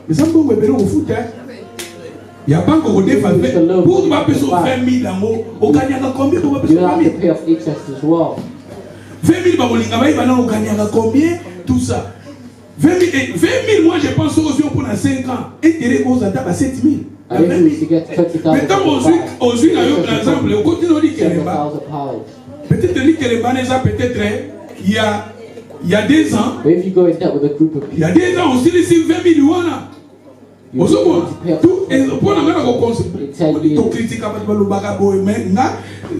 Mais ça peut me au foot. Il y a banque au défend pour ma personne 20 000 au gagne combien pour ma You have to personne pay off interest as well. 20 000 babolinga ba ibana au gagne combien tout ça 20 000 moi je pense aux yeux pour dans 5 ans intérêt aux attentes à 7 000. And if we to get 20,000 Maintenant aujourd'hui par exemple au continent dit que peut-être dit que les banesa peut-être il y a 2 ans. But if you go in debt with a group of Il y a people, 2 ans aussi les 20 millions là. you Osomo need to pay off tout et pour la même conseil. in 10 To years. critique à pas le bagaboy mais na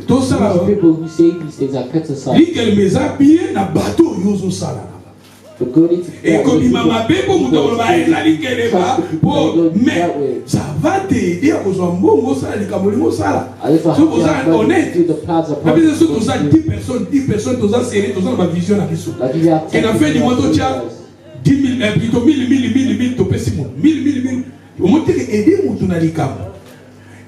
tout ça là. Most people who say these things are criticized. Li qu'elle me a bien na bateau yozo sala. But go into Et comme il m'a fait pour muto ba ela li qu'elle ba pour mais ça va t'aider à cause un bon ça li kamoli mo sala. And if I So have vous the êtes money honnête. to do the plans of Mais c'est surtout ça 10 personnes tout ça serré tout ça ma vision à biso. Like if you have Et na fait du moto tia 10 000 plutôt 1000 to pesi mo 1000 au moins aider mon tunalika.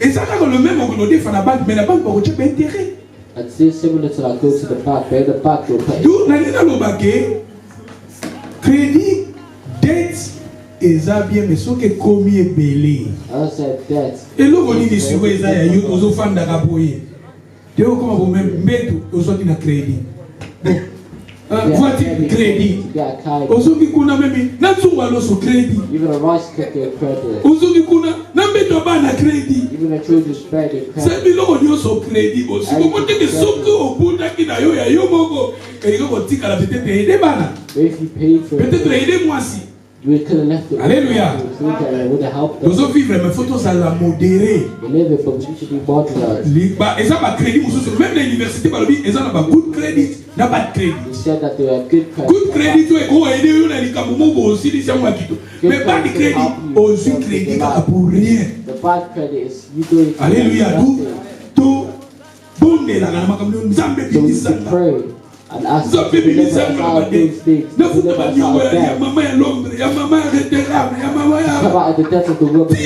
Et ça quand le même on défend la banque mais la banque va retirer intérêt. And it's similar to like go to the bank, but in the bank you'll pay. D'où na lina lo baké crédit dette eza bien mais ce que commis est belé. I said debt. Et le voni ni sur eza ya yo ozo fanda ka boye. De o comme vous même mbetu ozo na crédit. Bon. Voiture crédit. To get a car, Ozo ki kuna memi na tsuwa lo so crédit. even a rice cooker credit, Ozo ki kuna na mbetu ba na crédit. even a children's credit. C'est biloko nyonso crédit aussi. Comment te que soki obunda ki na yo ya yo moko. Et il faut tika la peut-être aider bana. But if you paid for Peut-être it, aider moi si. you could have left it. Alléluia. It would have helped them. Nous devons vivre, mais il faut tous à la modérer. We live it, but we need to be moderate. Et ça va crédit, même l'université, ils ont pas good credit, n'a pas de crédit. He said that they have good credit. Good credit, tu es gros aider, on a dit qu'à moment aussi, ils sont acquittés. Mais pas de crédit, aussi crédit pour rien. The bad credit is you go into Alléluia. nothing. Tout, bon, de la gamme, comme nous, nous avons So we béni need ça. to pray. and ask Him to deliver us out of those things, to deliver us out of death. Come out of the depths of the wilderness.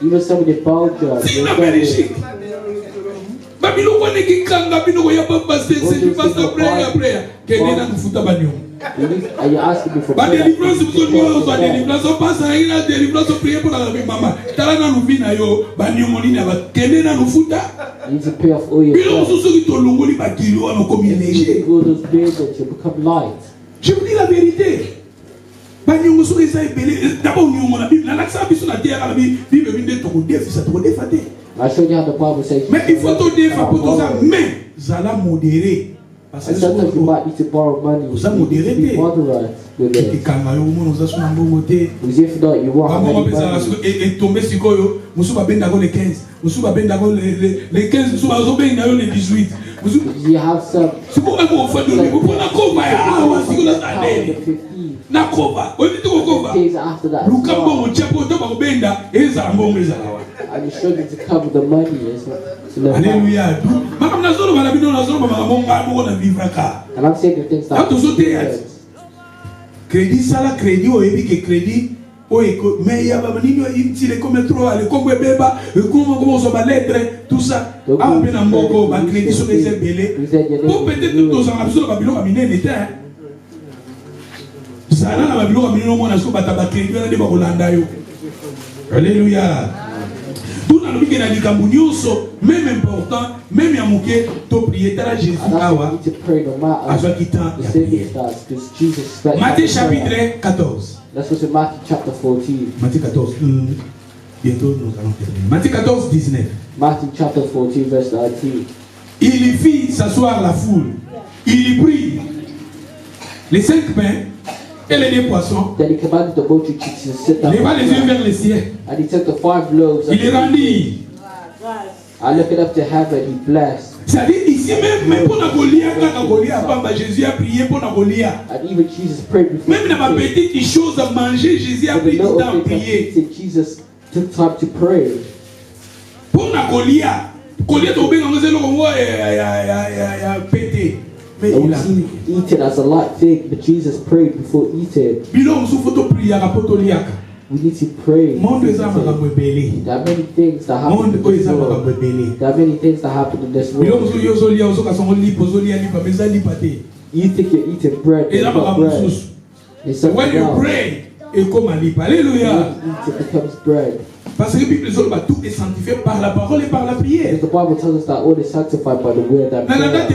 Even some of the Belgium. Are you asking me for prayer? You need to pay off all your debts. All those burdens will become light. Je vous dis la vérité. I showed you how the Bible says. Mais il faut te dire, mais zala modéré. Parce que sometimes you might need to borrow money. You need to be moderate with it. Because if not, you won't have any money. Et tomber sur quoi yo? Musu ba benda go les 15. Musu ba benda go les 15. Musu ba zo benda yo les 18. You have some. C'est pour un bon fait de vous pour la cover ah wa si la année. Na cover. Oui tu cover. Days after that. Lukambo mo chapo to ba benda eza mbongo eza la wa. And you struggle to cover the money as well. Alléluia. And I'm saying the things that crédit ça la crédit au ébi que crédit au éco mais il y a pas nini il est comme trop aller comme beba comment ça va lettre tout ça ah bien en moko ba crédit sur les belé pour peut-être tous en absolu ba biloko minene était ça là ba biloko minene mo na so ba crédit na de ba Holanda yo. Alléluia. Même important, même à mouké, to prier à Jésus. Matthieu chapitre 14. Let's go to Matthew chapter 14. Matthieu 14. Bientôt nous allons terminer. Matthieu 14, 19. Matthew chapter 14, verse 19. Il fit s'asseoir la foule. Il prit les 5 pains et les 2 poissons. Then he commanded the multitude to sit down. Leva les yeux vers le ciel. And he took the 5 loaves. Il les rendit. I looked up to heaven, he blessed. C'est-à-dire ici même pour Goliath, quand Goliath Jésus a prié pour Goliath. And even Jesus prayed before. Même dans ma petite chose à manger, Jésus a pris du temps à prier. Jesus took time to pray. Pour Goliath, Goliath au bien dans le roi a pété. Eat it as a light thing, but Jesus prayed before eating. We need to pray. There are many things that happen in this world. There are many things that happen in this world. You think you're eating bread, but it's not bread. When you pray, it becomes bread. Parce que tout est sanctifié par la parole et par la prière. The Bible tells us that all is sanctified by the word and prayer.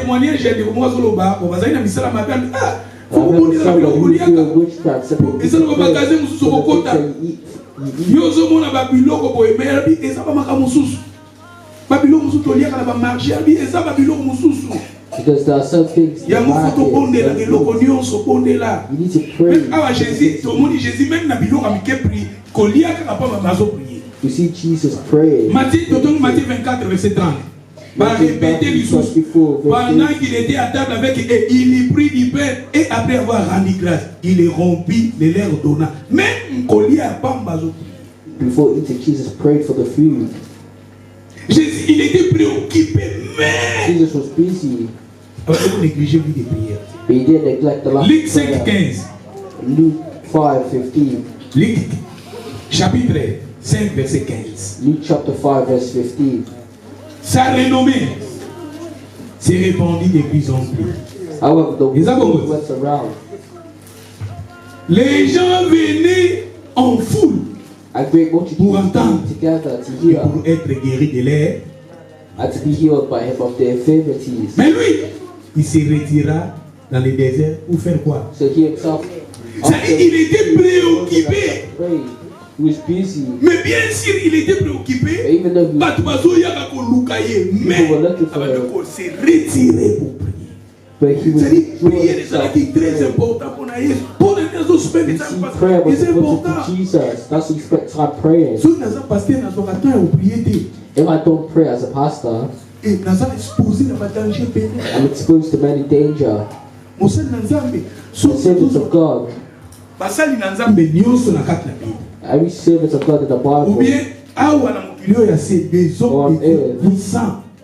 Because there are some things that you need to pray. You see Jesus pray. Matthieu 24, verset 30. Va répéter l'histoire. Pendant qu'il était à table avec eux, il prit du pain et après avoir rendu grâce, il les rompit, les leur donna. Même Goliath pas mazo. Before eating, Jesus prayed for the food. Jésus, il était préoccupé, mais Jesus was busy. Parce que vous négligez vie de prière. But he didn't neglect the last. Luc 5:15. Luke 5:15. Luc chapitre 5 verset 15. Luke chapter 5 verse 15. Sa renommée s'est répandue de plus en plus. However, the word went around. Les gens venaient en foule a great multitude pour entendre together to hear, pour être guéri de l'air, and to be healed by him of their infirmities. Mais lui, il se retira dans le désert pour faire quoi? So he himself, il était préoccupé. He was busy. Mais bien sûr, il était préoccupé. Even though he, mais il s'est retiré pour prier. But he was prier est très important pour nous. Pour les autres c'est important. Jesus, that's what you spend time praying. If I don't pray as a pastor, I'm exposed to many danger. The servants of God, every servant of God in the Bible,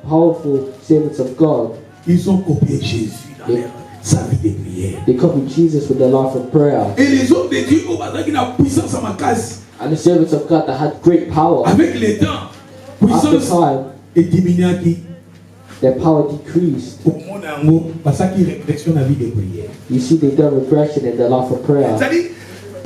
powerful servants of God, ils ont copié Jésus dans sa vie de prière. They copied Jesus with their life of prayer. Et les hommes de Dieu qui ont puissance à ma case. And the servants of God that had great power. Avec le temps, after puissance time, est diminuée. their power decreased. You see, they done regression in their life of prayer. C'est-à-dire,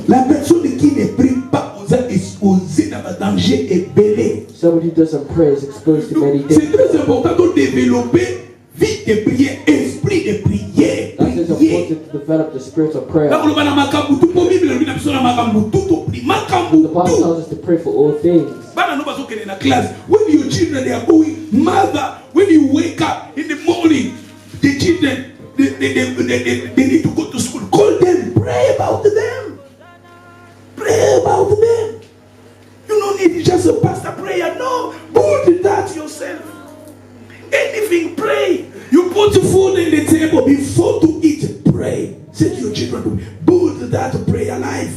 la personne qui ne prie pas aux exposés dans le danger est belée. Somebody who doesn't pray is exposed to many C'est dangers. très important de développer vie de prière, esprit de prière. That is important to develop the spirit of prayer. The Bible tells us to pray for all things. When your children they are going, mother, when you wake up in the morning, the children they need to go to school. Call them, pray about them. Pray about them. You don't need just a pastor prayer. No, build that yourself. Anything, pray. You put food on the table before to eat, pray. Say to your children, build that prayer life.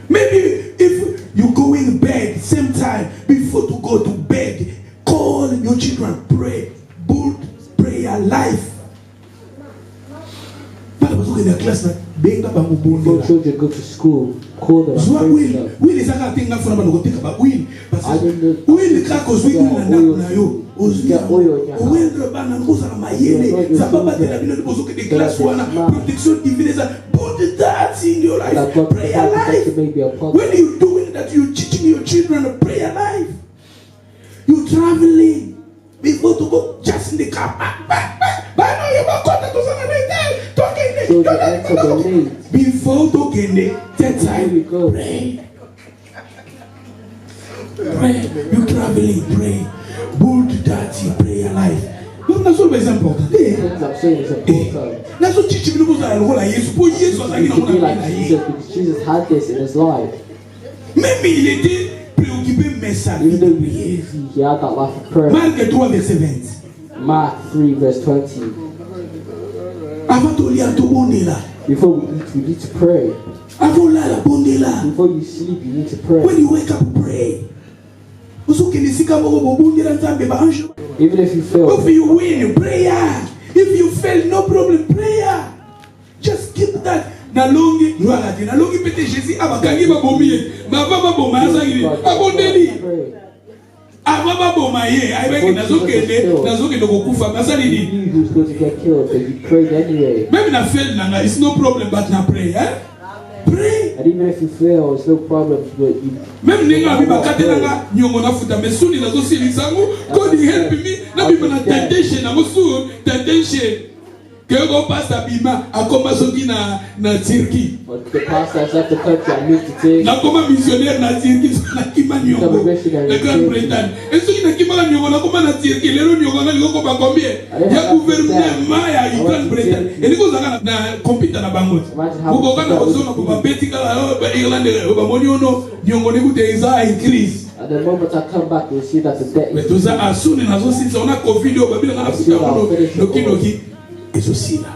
Maybe if you go in bed, same time, before to go to bed, call your children, pray. Build prayer life. Before children go to school, call them and pray for them. Get oil in your Put that in your life. Prayer life. When you doing that, you teaching your children a prayer life. You traveling before to go just in the car. Before talking, that time pray. Pray. You traveling, pray. Build that in prayer life. That's what is important. I'm saying is important. That's what teaching people are like. You should be like Jesus because Jesus had this in his life. Même il était préoccupé, mais sa vie Even de though prière. he had that life of prayer. Marc 3, verset 20. Mark 3 verse 20. Avant de lire, tout le monde est là. Before we eat, we need to pray. Avant là, la bonne est là. Before you sleep, you need to pray. When you wake up, pray. Even if you fail, if you win, prayer. If you fail, no problem, prayer. Just keep that. Na longi, na longi pete Jésus abakangi babomiye. Mama boma azangiri. Abondeli. Ababa boma ye. Aibeki nazokende kokufa masalini. you who's going to get killed, but you prayed anyway. Maybe na fail nanga, it's no problem, but na pray, eh? Pray. And even if you fail, it's no problem, but you. Même nenga biba katelanga nyongo na futa mesuni na zosili zangu. God help me. Na biba na temptation na musu temptation. Kego pastor bima akoma soki na Turkey. But the pastor has left the country and moved to Turkey. Na koma missionnaire na Turkey na kima nyongo. Na Grande Bretagne. Esoki na kima nyongo na koma na Turkey lelo nyongo na liko ba combien? Ya gouvernement ya Grande Bretagne. Eliko zaka na computer na bango. Buko kana kozona kuba betika ba Irlande ba monyono nyongo ni kuteza increase. At the moment I come back, you'll see that the debt is. Mais tout ça asuni na zo sisi ona covid o babila na Afrika mono noki. Et aussi là.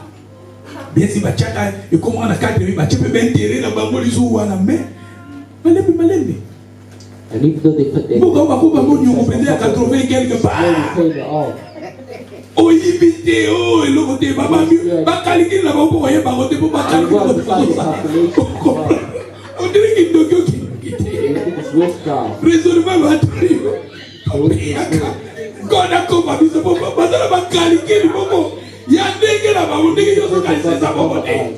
Bien si bachaka et comment on a cadre mi bachepe ben terre na bango lizo wana mais malembe. And even though they put their Buka ba ko bango nyongo pende à 80 quelque part. paying it off. O yibite o eloko te baba mi ba calcul na bango ko yeba ko te ba calcul. On dirait qu'il doit It's witchcraft. raisonnement va God a come back so ba ba calcul boko. Ya ndenge na ba ndenge yo so calcul sa boko te.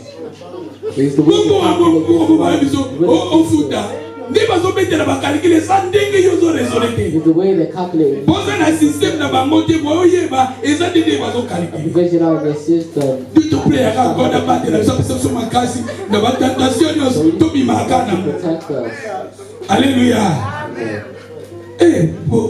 It's the Bongo witchcraft. ba biso o futa. Ndi ba so betela ba calcul sa ndenge yo so raisonner te. It's the way they calculate. Boza na système na bango te bo yeba eza ndenge ba so calcul. Because you know their system. Tu te plais à God about la so makasi na ba tentation yo to bi makana. Protect us. Alléluia.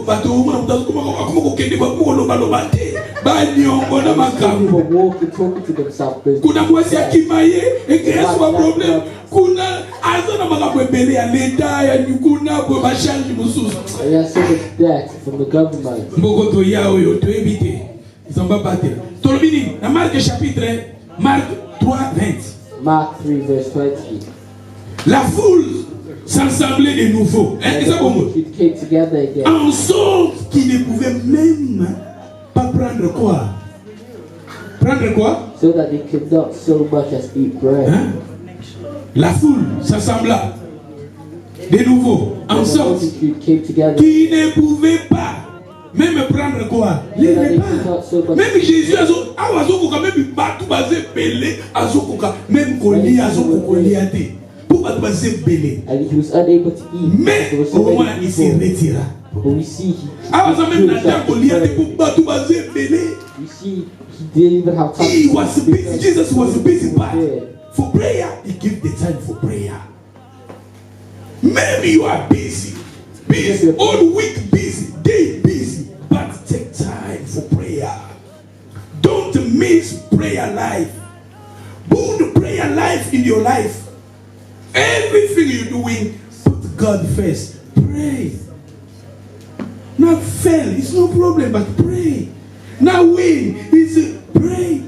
Bato mwana mtazo kuma kokende ba molo baloba te. Ba nyongo na makambo. People walking, talking to themselves. Kuna mwasi akimaye ekresi ba problem. Kuna azana makambo ebele ya leta ya kuna ba change mususu. And there's so much debt from the government. Mboko to yao yo to éviter. Ils sont pas battus. Tolobini na Marc chapitre Marc 3:20. Mark 3 verse 20. La foule s'assemblait de nouveau. Hein, ça bon. It came together again. En sorte qu'ils ne pouvaient même pas prendre quoi? Prendre quoi? So that they could not so much as eat bread. Hein? La foule s'assembla de nouveau The ensemble, multitude came together. qui ne pouvait pas même prendre quoi? Les repas. Même Jésus azokoka même batu baze belé azokoka même kolia azokokolia te pour batu baze belé. And he was unable to eat. Mais There was au so moment many il se people. retira. But we see Awaza même na ta kolia te pour batu baze belé. we see he didn't even have time. He was busy. Jesus was busy, but Yeah. for prayer, he gave the time for prayer. Maybe you are busy, all week busy, day busy, but take time for prayer. Don't miss prayer life. Put prayer life in your life. Everything you're doing, put God first. Pray. Not fail, it's no problem, but pray. Not win, it's pray.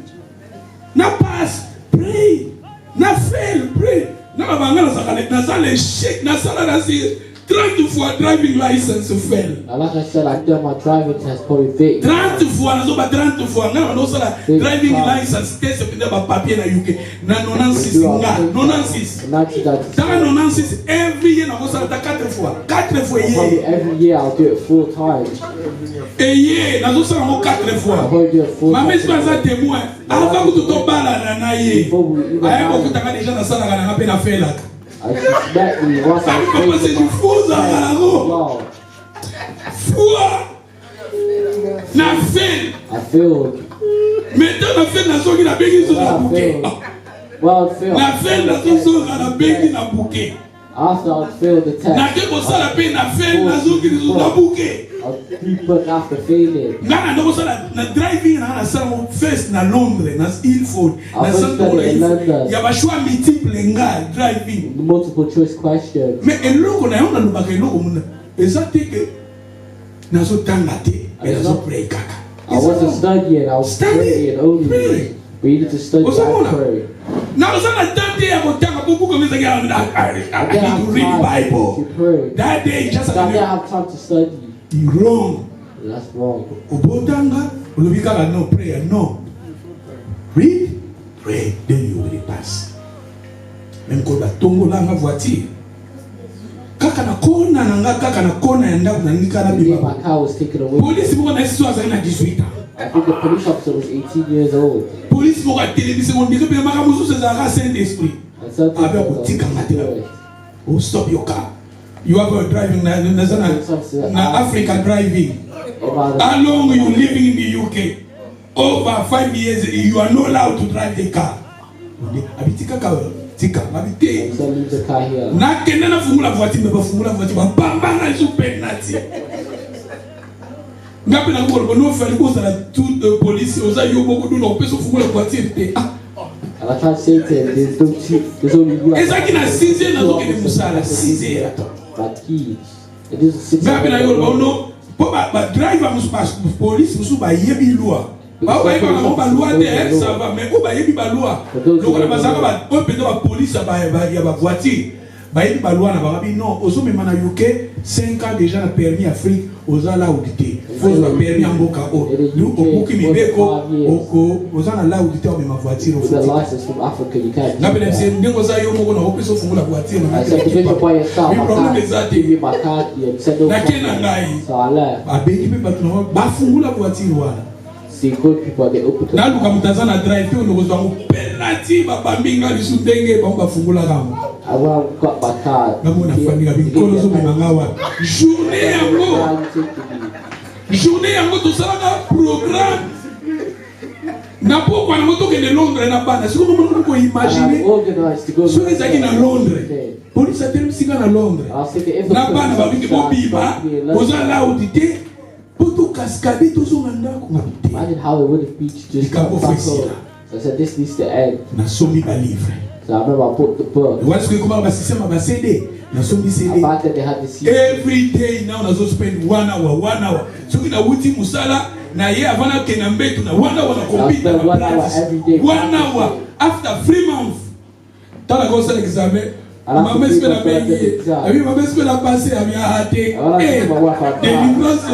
Not pass, pray. Not fail, pray. Now I'm going to say, 30 fois driving license fail. And like I said, I done my driving test probably 30 fois, 30 fois. Now I'm going driving license test ba papier na UK. Na 96 nga, 96. 96 every year na go sa 4 fois. 4 fois probably every year I'll do it 4 times. Et na zo sa 4 fois. I'll probably do it 4 Ma times. messe pas témoin. Avant que tu bala na ye. Aye ko kutaka déjà na sala kana ngape na fela. I suspect me once I Papa c'est du faux à la wow. foi. Na fela. I failed. Maintenant na fela na soki na bengi so na bouquet. Well, I failed. Na fela na so na bengi na bouquet. After I failed the test, Na ke ko sala pe na fela na soki na bouquet. I'll be put after failing. Ngana ndoko sala na driving na sala first na Londres na Ilford na sala ya ba choix multiple nga driving The multiple choice questions. mais eloko na yona lobaka eloko muna ezate ke nazo tanga te nazo pray kaka I wasn't studying, I was praying only. Pray. We needed to study and pray. na osala tante ya kotanga buku ko misa ya I need to read Bible to pray. that day just I didn't have time to study. wrong. That's wrong. Obotanga, ulubikala no prayer, no. Read, pray, then you will pass. Même quand la tongo la nga voiture. Kaka na kona nanga kaka na kona ya ndaku na nikala biba. My car was taken away. Police moko na sisi azali na 18 ans. I think the police officer was 18 years old. Police moko atelemisi mo ndiko pe makamusu sezaka Saint-Esprit. And something Abe kutika ngate. Oh, stop your car. You have a driving na Africa driving. How long are you living in the UK? Over 5 years, you are not allowed to drive the car. Abitika ka tika, abite. So leave the car here. Na kenda na fungula voiture, me ba fungula voiture, ba bamba na su penalty. Ngapi na ngolo no fali ko sala tout police oza yo boko do no peso fungula voiture te. And I tried to say to him, there's only you. Ezaki na 6 years na zo ke musala 6 years. But he, it is 6 Ngapi na yo no po ba driver musu ba police musu ba yebi loi. Ba ba yebi ba loi te ça va mais ko ba yebi ba loi. Donc na bazaka ba o pete ba police ba ya ba voiture. Ba yebi ba loi na ba bi non ozo me mana UK 5 ans déjà na permis Afrique oza la audité. Faut ba permis amboka o. Lu okuki mibeko oko oza na la audité o me ma voiture with a license from Africa, you can't. Ngapi na se ndengo za yo moko na opeso fungula voiture na. I said, because you're by yourself, Mi problème ezate. give you my card here. You said, no Na problem. kena ngai. So I left. Abengi pe batu na ba fungula voiture wana. See good people, they open to Naluka mutazana drive te unokozwa mu penalty babambi nga lisu ndenge ba bafungula kama. I went and got my card. Namo na famille bikolo zo manga wa. Journée yango to sala programme. Na pokwa na moto ke de Londres na bana. Siko mo ko imaginer. Organized to go. So ezaki na Londres. Police atem sika na Londres. I was thinking if Na bana ba biki bo biba. Oza la audité. Poto cascade to zo ngandako ngabite. imagine how it would have been to just Ikapo come back foi home. So I said, this needs to end. Na somi ba livre. So I remember I bought the book. What's going to system ba CD? Na somi I CD. found that they had the CD. Every day now na so spend 1 hour. So kina wuti musala na ye avana kena mbetu na 1 hour na compete. I spend 1 hour every day. 1 hour after 3 months. Tala go sala examen. Maman espère la payer. Abi maman espère la passer à bien rater. Délivrance.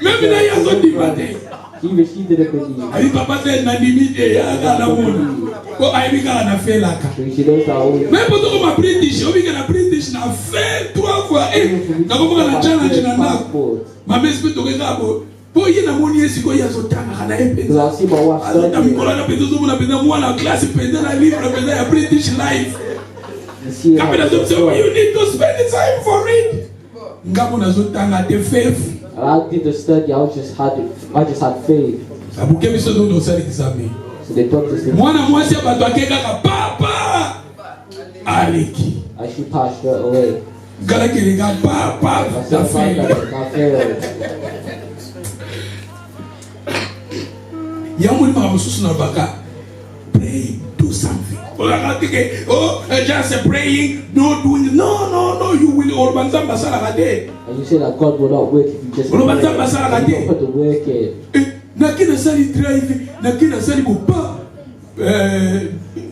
Même là il y a son débatté. Even she didn't believe. Abi papa c'est na limite ya na mona. Ko aibi ka na fait là ka. She knows that always. Mais pour toi ma British, obi ka na British na fait 3 fois. Na ko na challenge na na. Ma mespe to ka bo. Po yena moni esiko ya zotanga kana epenza. Because I see my wife studying. Na mikola na pezo zo na penda mwana class penda na livre penda ya British life. You need to spend the time for it. Ngabo na zotanga the faith. I did the study. I just had faith. Abuke biso do no sali kisami. So they taught us. Mwana mwasi abato akeka ka papa. Aliki. I should pass straight away. Gala kilinga papa. I failed. Yamuli ma mususu na baka. Pray, do something. Oh, just praying, no doing. No. You will orbanzamba salagade. And you say that God will not work if you just orbanzamba salagade. Put the work in. Nakina sali drive, nakina sali bupa.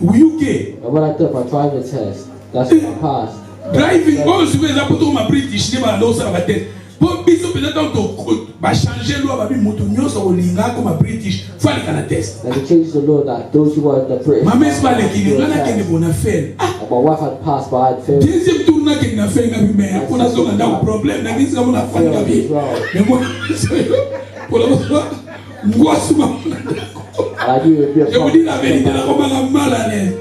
UK. And when I did my driving test, that's when I passed. Driving, oh, je vais apporter ma British, ne va pas salagade. Pour biso peut-être on changer loi babi moto nyoso olinga comme British fallait kana test. And they changed the law that those who are the British. Ma messe pas les qui ngana kende bona faire. My wife had passed but I had failed. Deuxième tour na kende na faire ngabi mais on a zonga na problème na kisi kama na fanya ngabi. Mais moi pour la ngwasu ma. Je vous dis la vérité là comme la mal à l'aise.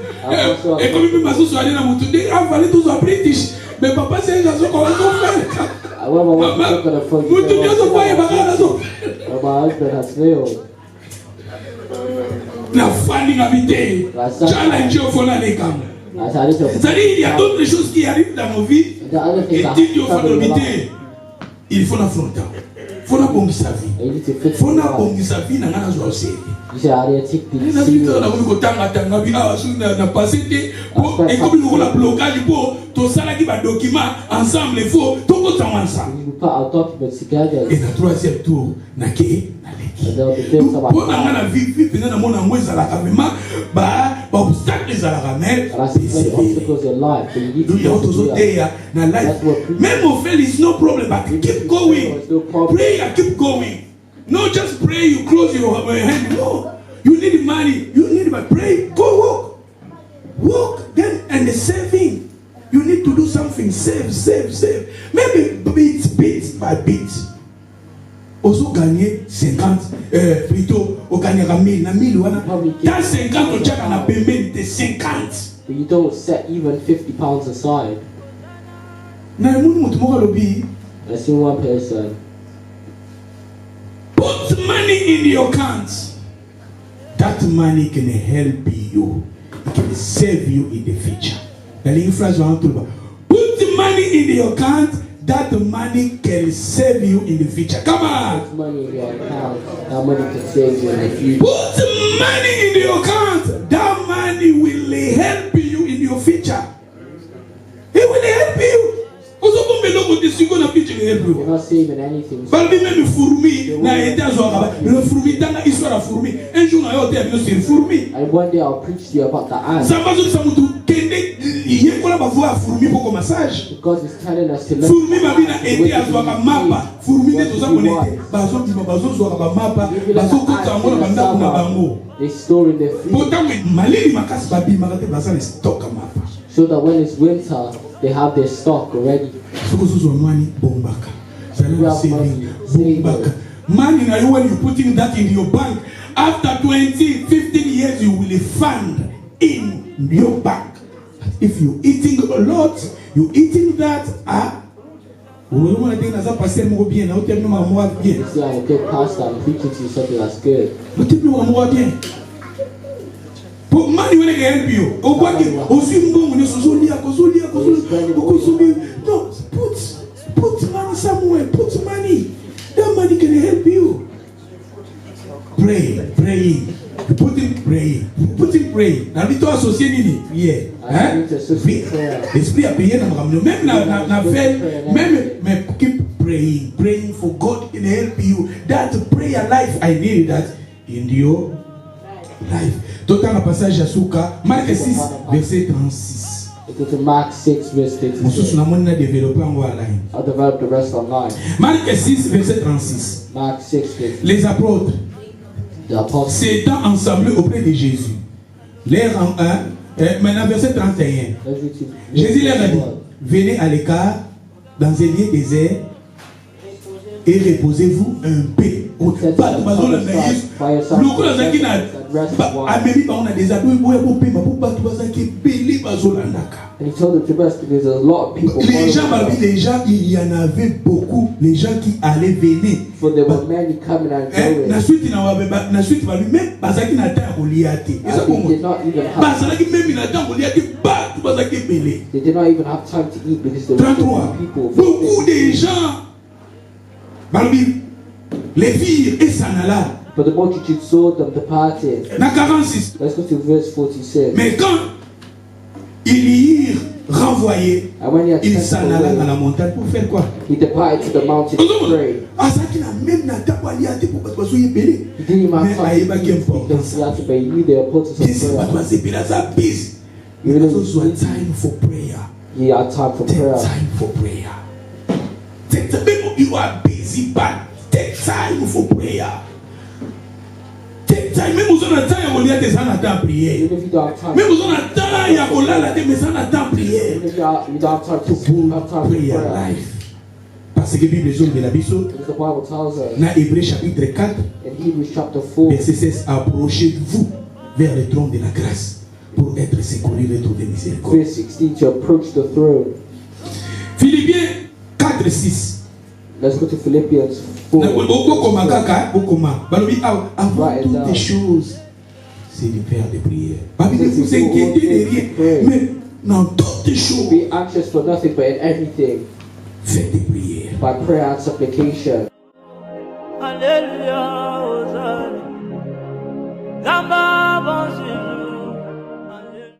Et comme même ma soeur allait na moto dit ah fallait tous en British. Mais papa c'est ça qu'on va faire. My husband has failed. La famille habitée. Challenge au fond la légalement. C'est-à-dire il y a d'autres choses qui arrivent dans nos vies. Et il faut l'habiter. Il faut l'affronter. Il faut la bomber sa vie. Il faut la bomber sa vie. N'a pas aussi. You say, I take this et comme nous avons blocage pour tout ça qui va document ensemble il faut tout ensemble. Put our documents together. Et la troisième tour nake pour la vie pendant mon amour ça la vraiment ba obstacle ça la ramène obstacles in life. Il y a autres autres na life même au fait is no problem but keep going pray and keep going. Not just pray, you close your hand. No. You need money. You need to pray. Go work. Work. Then, and the saving. You need to do something. Save. Maybe bit by bit. Also gagner 50. Plutôt, au gagner 1000. Na 1000, dans 50, on check on a payment de 50. But you don't set even 50 pounds aside. Na munu mutu moka lobi. I see one person. Put money in your account. That money can help you. It can save you in the future. Put money in your account. That money can save you in the future. Come on. Put money in your account. That money can save you in the future. Put money in your account. That money will help you in your future. It will help you. You're not saving anything. Même fourmi n'a été à Zoara. Le fourmi dans la histoire de fourmi. Un jour, on a été sur fourmi. And one day I'll preach to you about the ant. Ça va juste ça mutu. Il y a quoi là bas voir fourmi pour massage. Because it's telling us to let. Fourmi m'a bien été à Zoara mapa. Fourmi n'est tout ça qu'on était. Bazo qui bazo Zoara mapa. Bazo tout ça on a banda kuna bango. They store in their food. Pourtant malili makas babi marate baza le stock mapa. So that when it's winter, they have their stock already. Money, bombaka. Money, now when you're putting that in your bank, after 20, 15 years, you will fund in your bank. If you're eating a lot, you're eating that, we don't want to think that's a pastor more bien. Now tell me more bien. It's like a good pastor. I'm preaching to you something that's good. But tell me more bien. But money when I can help you. Oh, what? Oh, film go when you no, put money somewhere. Put money. That money can help you. Praying. Put in praying. Now we to associate it. Yeah. Esprit à payer na même na fait même keep praying for God to help you. That prayer life, I need that in your life. Total le passage à Souka, Marc 6 verset 36. Go to Mark 6 verse 36. I'll develop the rest online. Marc 6 verset 36. Mark 6 verse. Les apôtres s'étant ensemblés auprès de Jésus. Maintenant, verset 31. Jésus leur a dit, venez à l'écart, dans un lieu désert, et reposez-vous un peu. And he told them to rest because there's a lot of people. Les gens, il y en avait beaucoup. Les gens qui allaient venir. For there were many coming and going. Na suite même bazaki na ta Goliath. They did not even have time to eat because there were so many people. Beaucoup de gens. Les filles et Sanala. But the multitude saw them departed. Na 46. Let's go to verse 46. Mais quand ils y renvoyés, il s'en alla dans la montagne pour faire quoi? He departed to the mountain to pray. He didn't even have time to eat because he had to pray. He knew the importance of prayer. Time for prayer. He had time for prayer. Time for prayer. You are busy, but take time for prayer. Take time. Même vous en avez temps, il y a des gens à prier. Même vous en avez temps, il y a des gens à prier. Pour prayer life. Parce que la Bible dit la Bible dans Hébreux chapitre 4, verset 16, approchez-vous vers le trône de la grâce pour être secouru et trouver miséricorde. Verse 16, to approach the throne. Philippiens 4, 6. Let's go to Philippians 4. Avant toutes les choses, c'est de faire des prières. Ne vous inquiétez de rien, mais dans toutes les choses, be anxious for nothing, but in everything, faites des prières. by prayer and supplication. Alléluia, Hosanna. Gamba